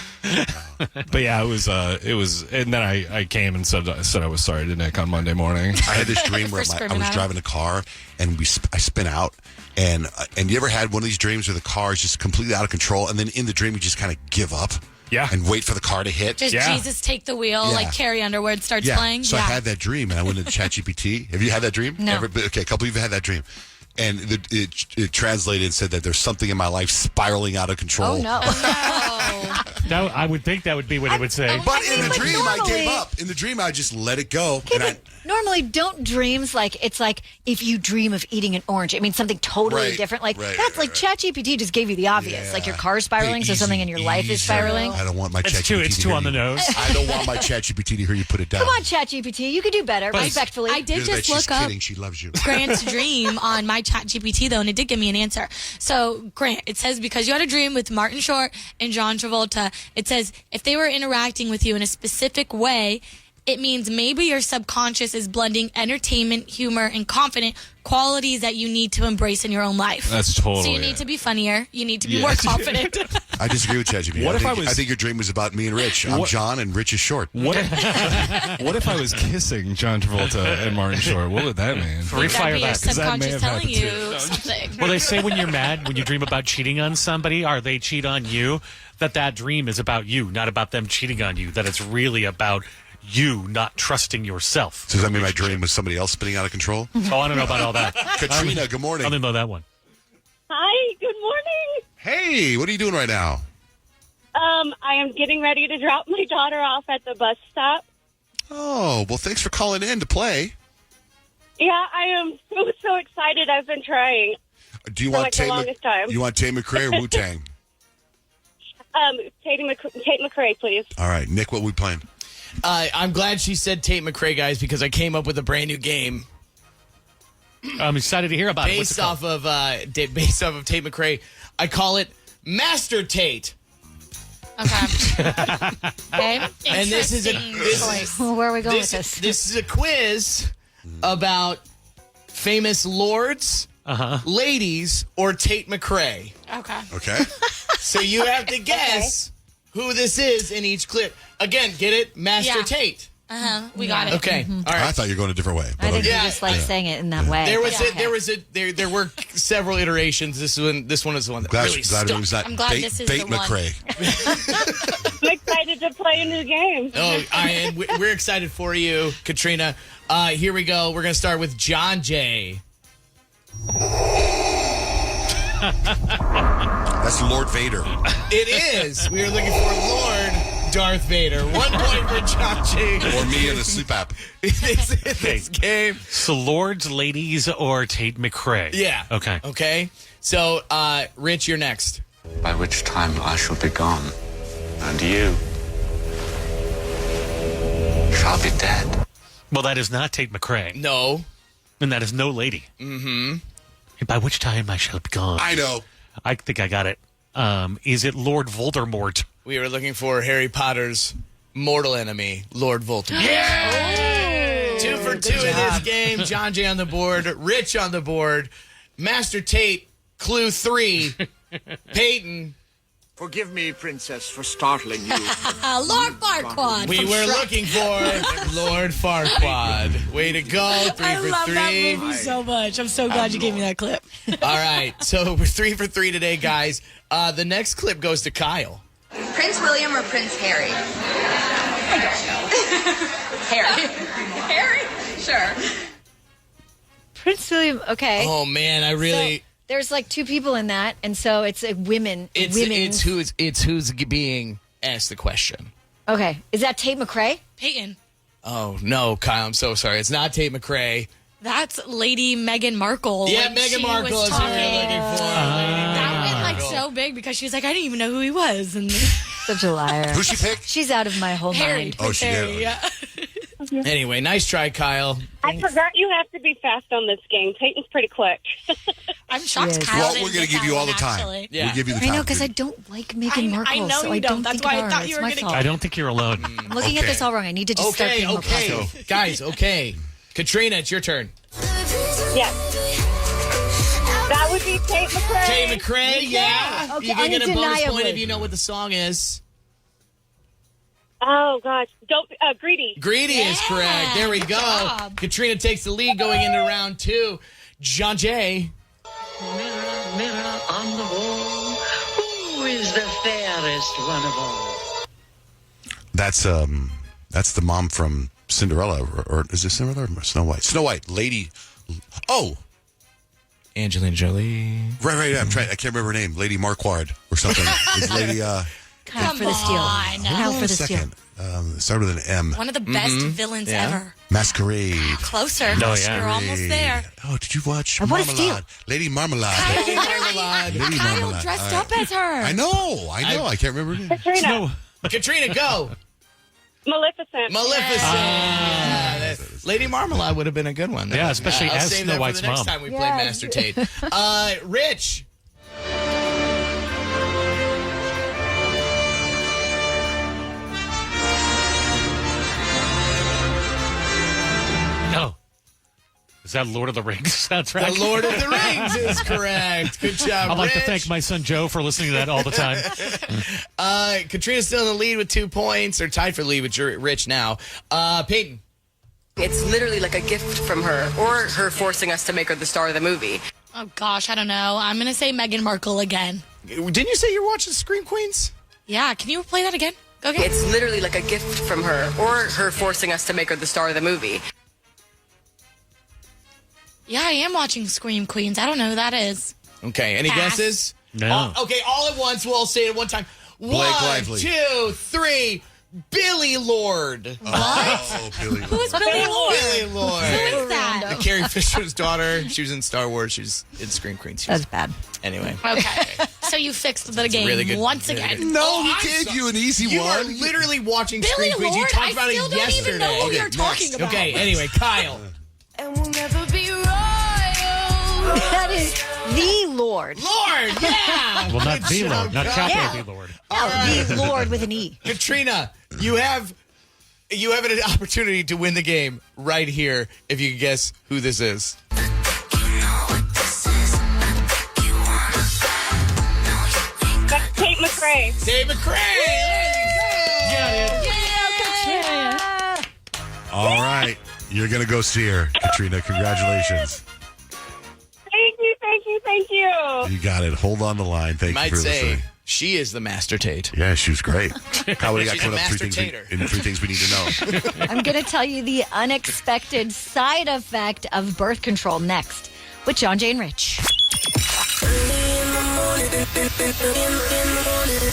But yeah, it was, and then I came and said I was sorry to Nick on Monday morning. I had this dream where I was driving a car and I spin out. And you ever had one of these dreams where the car is just completely out of control, and then in the dream you just kind of give up, and wait for the car to hit. Does Jesus take the wheel? Like Carrie Underwood starts playing. So I had that dream, and I went into ChatGPT. Have you had that dream? No. Okay, a couple of you have had that dream. And it translated and said that there's something in my life spiraling out of control. Oh, no. That, I would think that would be what it would say. But in the but dream, I normally- gave up. In the dream, I just let it go. Okay, but normally, don't dreams it's like if you dream of eating an orange, it means something totally Right, different. Like right, that's like ChatGPT just gave you the obvious. Like your car's spiraling, so something in your life is spiraling. I don't want my It's ChatGPT. it's to too hear on the you. nose. I don't want my ChatGPT to hear you put it down. Come on, ChatGPT, you could do better. Respectfully, I did You're just she's look up kidding. She loves you. Grant's dream on my ChatGPT though, and it did give me an answer. So Grant, it says because you had a dream with Martin Short and John Travolta, it says if they were interacting with you in a specific way, it means maybe your subconscious is blending entertainment, humor, and confident qualities that you need to embrace in your own life. That's totally So you need to be funnier. You need to be more confident. I disagree with ChatGPT. What if I I think your dream was about me and Rich. I'm John, and Rich is short. What if I was kissing John Travolta and Martin Short? What would that mean? Refire that. 'Cause that may Subconscious have telling happened you too. something. Well, they say when you're mad, when you dream about cheating on somebody, or they cheat on you, that dream is about you, not about them cheating on you. That it's really about you not trusting yourself. So does that mean my dream was somebody else spinning out of control? Oh, I don't know about all that. Katrina, good morning. I didn't know that one. Hi, good morning. Hey, what are you doing right now? I am getting ready to drop my daughter off at the bus stop. Oh, well, thanks for calling in to play. Yeah, I am so excited. I've been trying. Do you For want like the longest time. You want Tate McRae or Wu-Tang? Tate McRae, please. All right, Nick, what we playing? I'm glad she said Tate McRae, guys, because I came up with a brand new game I'm excited to hear about it. What's based it off of Tate McRae. I call it Master Tate. Okay. And this is where are we going with this? This is a quiz about famous lords, ladies, or Tate McRae. Okay. Okay. So you have to guess who this is in each clip. Again, get it? Master Yeah. Tate. We got it. Okay. All right. I thought you were going a different way. I think Yeah. you just like saying it in that way. There were several iterations. This one is the one that Glad, really glad stuck. it was not I'm glad Bait, this is Bait the one. McRae. I'm excited to play a new game. Oh, and we're excited for you, Katrina. Here we go. We're going to start with Johnjay. That's Lord Vader. It is. We are looking for Lord Darth Vader. 1 point for Johnjay. Or me in the sleep app. This game. So, lords, ladies, or Tate McRae? Yeah. Okay. Okay. So, Rich, you're next. By which time I shall be gone, and you shall be dead. Well, that is not Tate McRae. No. And that is no lady. Mm-hmm. And by which time I shall be gone. I know. I think I got it. Is it Lord Voldemort? We were looking for Harry Potter's mortal enemy, Lord Voldemort. Yeah! 2 for 2 in this game. Johnjay on the board. Rich on the board. Master Tate, clue 3. Peyton. Forgive me, Princess, for startling you. Lord Farquaad. We from were Shrek. looking for Lord Farquaad. Way to go. 3 I for love 3. that movie so much. I'm so glad you gave me that clip. All right. So we're 3 for 3 today, guys. The next clip goes to Kyle. Prince William or Prince Harry? I don't know. Harry. Harry? Sure. Prince William. Okay. Oh, man. I really... So, there's like two people in that, and so it's women. It's who's being ask the question. Okay. Is that Tate McRae? Peyton. Oh, no, Kyle, I'm so sorry. It's not Tate McRae. That's Lady Meghan Markle. Yeah, when Meghan she Markle was is who talking. we're looking for. That went so big because she was like, I didn't even know who he was. And Such a liar. Who she picked? She's out of my whole Harry. mind. Oh, she Harry, did. yeah. Anyway, nice try, Kyle. I forgot you have to be fast on this game. Peyton's pretty quick. I'm shocked is. Kyle Well, didn't we're going to get give you that all the one, time. actually. Yeah. We'll give you the I time. know, because I don't like Meghan Markle. I know so you don't. Think That's why of I thought her. you It's were my gonna fault. I don't think you're alone. I'm looking at this all wrong. I need to just start being more positive. Guys, okay. Katrina, it's your turn. Yes. That would be Tate McRae. Tate McRae, yeah. Okay, You can get a bonus point undeniably. if you know what the song is. Oh, gosh. Don't, Greedy. Greedy is correct. There we go. job. Katrina takes the lead going into round 2. Johnjay. Mirror, mirror on the wall, who is the fairest one of all? That's the mom from Cinderella, or is it Cinderella or Snow White? Snow White, Lady. Oh, Angelina Jolie. right. I can't remember her name. Lady Marquard or something. It's Lady. Kyle for the steal. on. Kyle Hold for on a the steal. second. It started with an M. One of the best villains ever. Masquerade. Closer. No, yeah. You're almost there. Oh, did you watch I want to Marmalade? Lady Marmalade. Lady Marmalade. Lady Kyle Marmalade. dressed All up as her. I know. I can't remember her name. Katrina. Katrina, go. Maleficent. Maleficent. Lady Marmalade would have been a good one. Yeah, especially I'll as save Snow that White's for the next mom. time we play Master Tate. Rich. No. Is that Lord of the Rings soundtrack? The Lord of the Rings is correct. Good job, I'd like to Rich. thank my son Joe for listening to that all the time. Katrina's still in the lead with 2 points, or tied for the lead with Rich now. Peyton. It's literally like a gift from her, or her forcing us to make her the star of the movie. Oh, gosh, I don't know. I'm going to say Meghan Markle again. Didn't you say you're watching Scream Queens? Yeah, can you play that again? Go again. It's literally like a gift from her, or her forcing us to make her the star of the movie. Yeah, I am watching Scream Queens. I don't know who that is. Okay, any Pass. guesses? No. Okay, all at once. We'll all say it at one time. Blake 1, Lively. 2, 3. Billy Lord. Oh, Billy. Who's Billy Lord? Billy Lord. Who is that? Carrie Fisher's daughter. She was in Star Wars. She was in Scream Queens. That's bad. Anyway. Okay. So you fixed the game really good- once really again. good. No, Oh, he I'm gave so- you an easy You one. are literally watching Billy Scream Queens. You Lord? talked I about still it don't yesterday. even know who you're talking about. Okay, anyway, Kyle. And we'll never be royal. That is the Lord. Lord, yeah. Well, not the Lord, not capital Yeah. the Lord. No, the Lord with an E. Katrina, you have an opportunity to win the game right here if you can guess who this is. That's Tate McRae. Tate McRae. There you All right. You're going to go see her, Katrina. Congratulations. Thank you. You got it. Hold on the line. Thank Might you for say listening. she is the Master Tate. Yeah, she was great. How we got She's coming a up? master 3 things we need to know. I'm going to tell you the unexpected side effect of birth control next with Johnjay and Rich.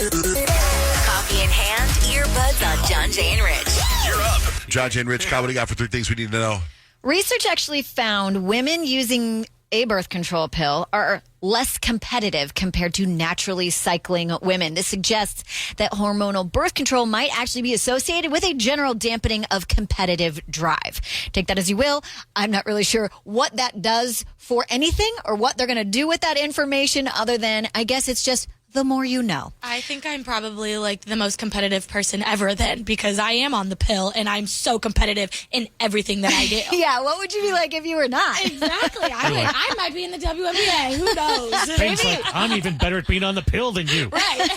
Coffee in hand, earbuds on Johnjay and Rich. You're up. Johnjay and Rich, what do you got for 3 things we need to know? Research actually found women using a birth control pill are less competitive compared to naturally cycling women. This suggests that hormonal birth control might actually be associated with a general dampening of competitive drive. Take that as you will. I'm not really sure what that does for anything or what they're going to do with that information other than, I guess it's just the more you know. I think I'm probably like the most competitive person ever then because I am on the pill and I'm so competitive in everything that I do. Yeah, what would you be like if you were not? Exactly. I might be in the WNBA. Who knows? Things like, I'm even better at being on the pill than you. Right.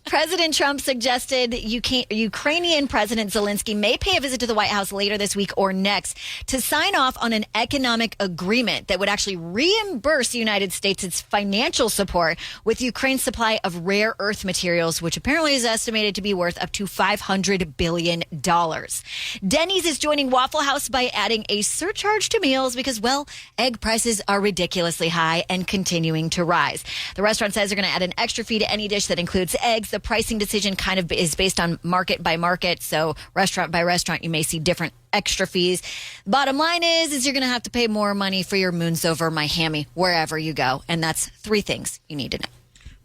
President Trump suggested Ukrainian President Zelensky may pay a visit to the White House later this week or next to sign off on an economic agreement that would actually reimburse the United States its financial support with Ukraine's supply of rare earth materials, which apparently is estimated to be worth up to $500 billion. Denny's is joining Waffle House by adding a surcharge to meals because, well, egg prices are ridiculously high and continuing to rise. The restaurant says they're going to add an extra fee to any dish that includes eggs. The pricing decision kind of is based on market by market. So restaurant by restaurant, you may see different extra fees. Bottom line is you're going to have to pay more money for your moons over Miami, wherever you go. And that's 3 things you need to know.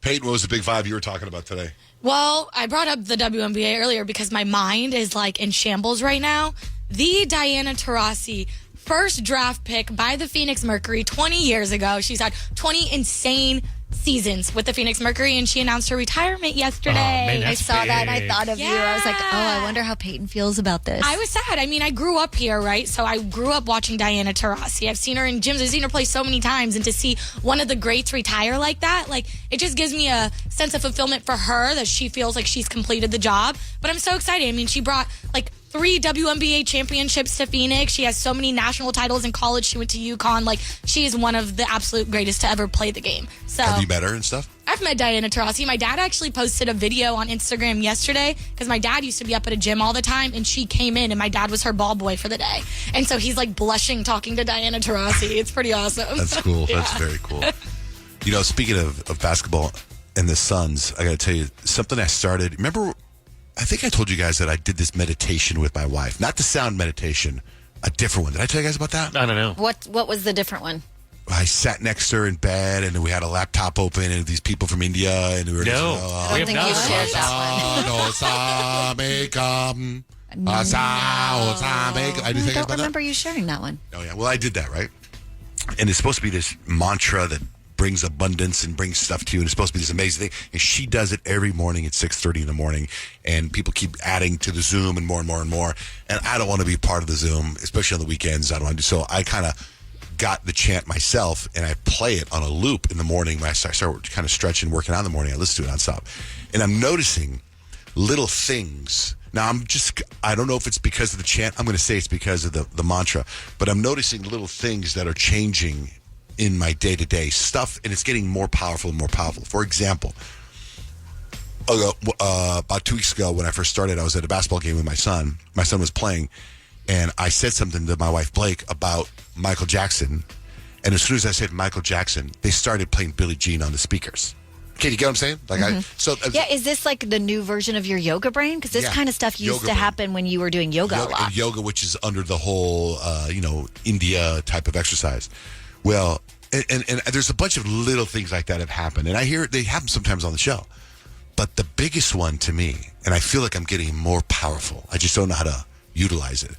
Peyton, what was the big 5 you were talking about today? Well, I brought up the WNBA earlier because my mind is like in shambles right now. The Diana Taurasi, first draft pick by the Phoenix Mercury 20 years ago. She's had 20 insane seasons with the Phoenix Mercury, and she announced her retirement yesterday. Man, I saw that and I thought of you. I was like, I wonder how Peyton feels about this. I was sad. I mean, I grew up here, right? So I grew up watching Diana Taurasi. I've seen her in gyms. I've seen her play so many times. And to see one of the greats retire like that, like, it just gives me a sense of fulfillment for her that she feels like she's completed the job. But I'm so excited. I mean, she brought, like, 3 WNBA championships to Phoenix. She has so many national titles in college. She went to UConn. Like, she is one of the absolute greatest to ever play the game. So Have you met her and stuff? I've met Diana Taurasi. My dad actually posted a video on Instagram yesterday because my dad used to be up at a gym all the time, and she came in, and my dad was her ball boy for the day. And so he's like blushing talking to Diana Taurasi. It's pretty awesome. That's cool. Yeah. That's very cool. You know, speaking of basketball and the Suns, I got to tell you something I started. Remember, I think I told you guys that I did this meditation with my wife. Not the sound meditation, a different one. Did I tell you guys about that? I don't know. What was the different one? I sat next to her in bed, and we had a laptop open, and these people from India, and we were No, just, we have not shared that one. I didn't I think don't about that. remember you sharing that one. Oh, yeah. Well, I did that, right? And it's supposed to be this mantra that brings abundance and brings stuff to you, and it's supposed to be this amazing thing. And she does it every morning at 6:30 in the morning, and people keep adding to the Zoom and more and more and more. And I don't want to be part of the Zoom, especially on the weekends. I don't want to do so. I kind of got the chant myself, and I play it on a loop in the morning when I start kind of stretching, working out in the morning. I listen to it nonstop, and I'm noticing little things. Now, I don't know if it's because of the chant. I'm going to say it's because of the mantra, but I'm noticing little things that are changing in my day-to-day stuff, and it's getting more powerful and more powerful. For example, about 2 weeks ago when I first started, I was at a basketball game with my son. My son was playing, and I said something to my wife, Blake, about Michael Jackson, and as soon as I said Michael Jackson, they started playing Billie Jean on the speakers. Okay, you get what I'm saying? Like is this like the new version of your yoga brain? Because this kind of stuff used to happen when you were doing yoga a lot. Yoga, which is under the whole, India type of exercise. Well, and there's a bunch of little things like that have happened, and I hear they happen sometimes on the show. But the biggest one to me, and I feel like I'm getting more powerful. I just don't know how to utilize it.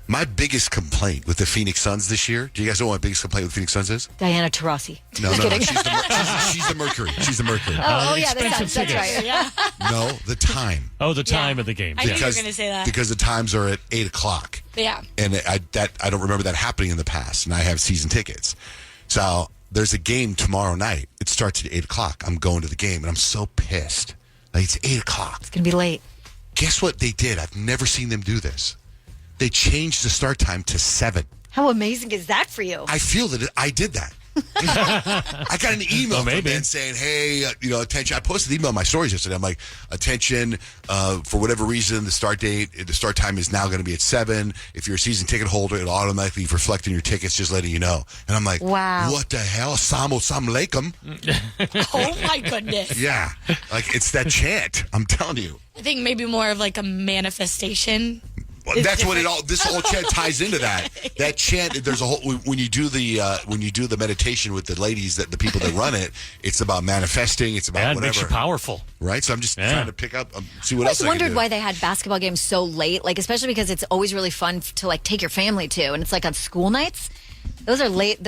My biggest complaint with the Phoenix Suns this year. Do you guys know what my biggest complaint with the Phoenix Suns is? Diana Taurasi. No, she's the Mercury. She's the Mercury. Yeah, that's right. Yeah. No, the time. Oh, the time of the game. I knew you were going to say that. Because the times are at 8 o'clock. Yeah. And I don't remember that happening in the past, and I have season tickets. So there's a game tomorrow night. It starts at 8 o'clock. I'm going to the game, and I'm so pissed. Like, it's 8 o'clock. It's going to be late. Guess what they did? I've never seen them do this. They changed the start time to 7. How amazing is that for you? I feel that I did that. I got an email from them saying, hey, attention. I posted the email on my stories yesterday. I'm like, attention, for whatever reason, the start time is now going to be at 7. If you're a season ticket holder, it'll automatically reflect in your tickets, just letting you know. And I'm like, wow, what the hell? Assalamu alaikum. Oh, my goodness. Yeah. Like, it's that chant. I'm telling you. I think maybe more of like a manifestation. Well, that's what this whole chant ties into that. That chant, there's a whole, when you do the meditation with the ladies, the people that run it, it's about manifesting, it's about whatever. It makes you powerful. Right? So I'm just trying to pick up, see what else I always can do. wondered why they had basketball games so late, like especially because it's always really fun to like take your family to, and it's like on school nights. Those are late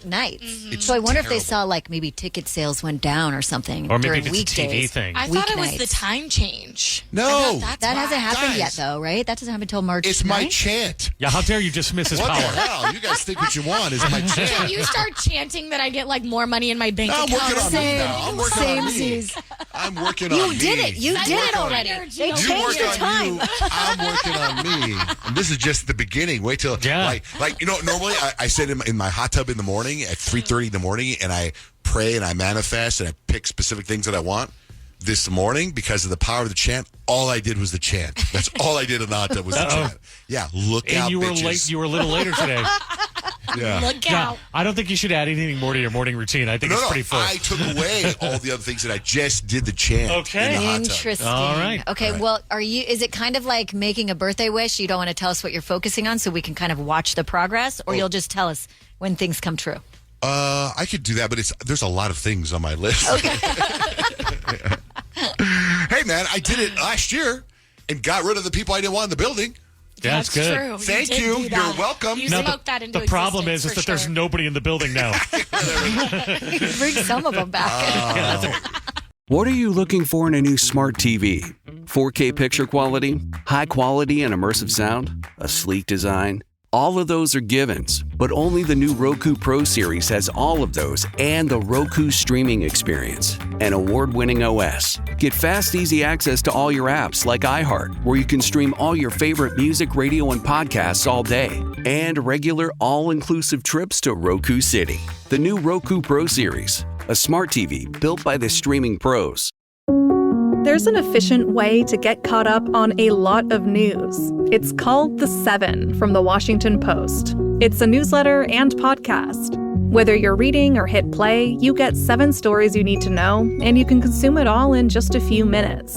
nights. Mm-hmm. So I wonder if they saw like maybe ticket sales went down or something or maybe during it's weekdays. a TV thing. I thought it was the time change. No, that hasn't happened yet, though, right? That doesn't happen until March. It's 9th? my chant. Yeah, how dare you dismiss his what power? What the hell? You guys think what you want is my chant. Can you start chanting that I get like more money in my bank account? I'm working on me now. I'm working on me. I'm working on me. You did it. You did it already. They changed the time. I'm working on me. And this is just the beginning. Wait till normally I sit in my hot tub in the morning at 3:30 in the morning, and I pray and I manifest and I pick specific things that I want. This morning, because of the power of the chant, all I did was the chant. That's all I did in the hot tub was the chant. Yeah, look out, And you were bitches. late. You were a little later today. Yeah. Look No, out. I don't think you should add anything more to your morning routine. I think it's pretty full. I took away all the other things that I just did the chant. Okay. in the hot tub. Interesting. All right. Okay, well, is it kind of like making a birthday wish? You don't want to tell us what you're focusing on so we can kind of watch the progress, or you'll just tell us when things come true? I could do that, but there's a lot of things on my list. Okay. Hey, man, I did it last year and got rid of the people I didn't want in the building. Yeah, that's good. True. Thank did you. do that. You're welcome. You Now, spoke that into the problem is existence, that there's nobody in the building now. Bring some of them back. What are you looking for in a new smart TV? 4K picture quality, high quality and immersive sound, a sleek design? All of those are givens, but only the new Roku Pro Series has all of those and the Roku streaming experience, an award-winning OS. Get fast, easy access to all your apps like iHeart, where you can stream all your favorite music, radio, and podcasts all day, and regular all-inclusive trips to Roku City. The new Roku Pro Series, a smart TV built by the streaming pros. There's an efficient way to get caught up on a lot of news. It's called The 7 from The Washington Post. It's a newsletter and podcast. Whether you're reading or hit play, you get 7 stories you need to know, and you can consume it all in just a few minutes.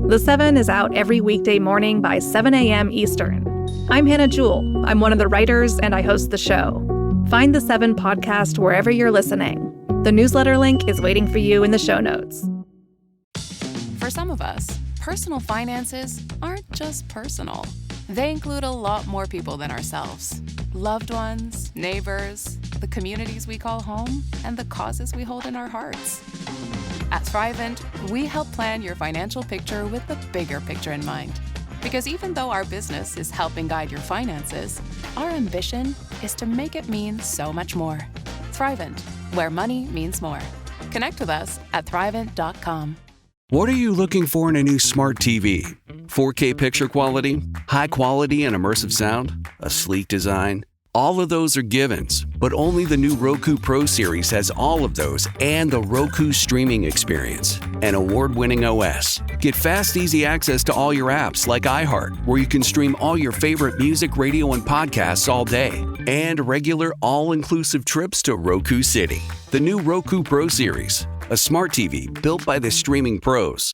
The 7 is out every weekday morning by 7 a.m. Eastern. I'm Hannah Jewell. I'm one of the writers, and I host the show. Find The 7 podcast wherever you're listening. The newsletter link is waiting for you in the show notes. For some of us, personal finances aren't just personal. They include a lot more people than ourselves. Loved ones, neighbors, the communities we call home, and the causes we hold in our hearts. At Thrivent, we help plan your financial picture with the bigger picture in mind. Because even though our business is helping guide your finances, our ambition is to make it mean so much more. Thrivent, where money means more. Connect with us at Thrivent.com. What are you looking for in a new smart TV? 4K picture quality, high quality and immersive sound, a sleek design? All of those are givens, but only the new Roku Pro Series has all of those and the Roku streaming experience, an award-winning OS. Get fast, easy access to all your apps like iHeart, where you can stream all your favorite music, radio, and podcasts all day, and regular all-inclusive trips to Roku City. The new Roku Pro Series, a smart TV built by the streaming pros.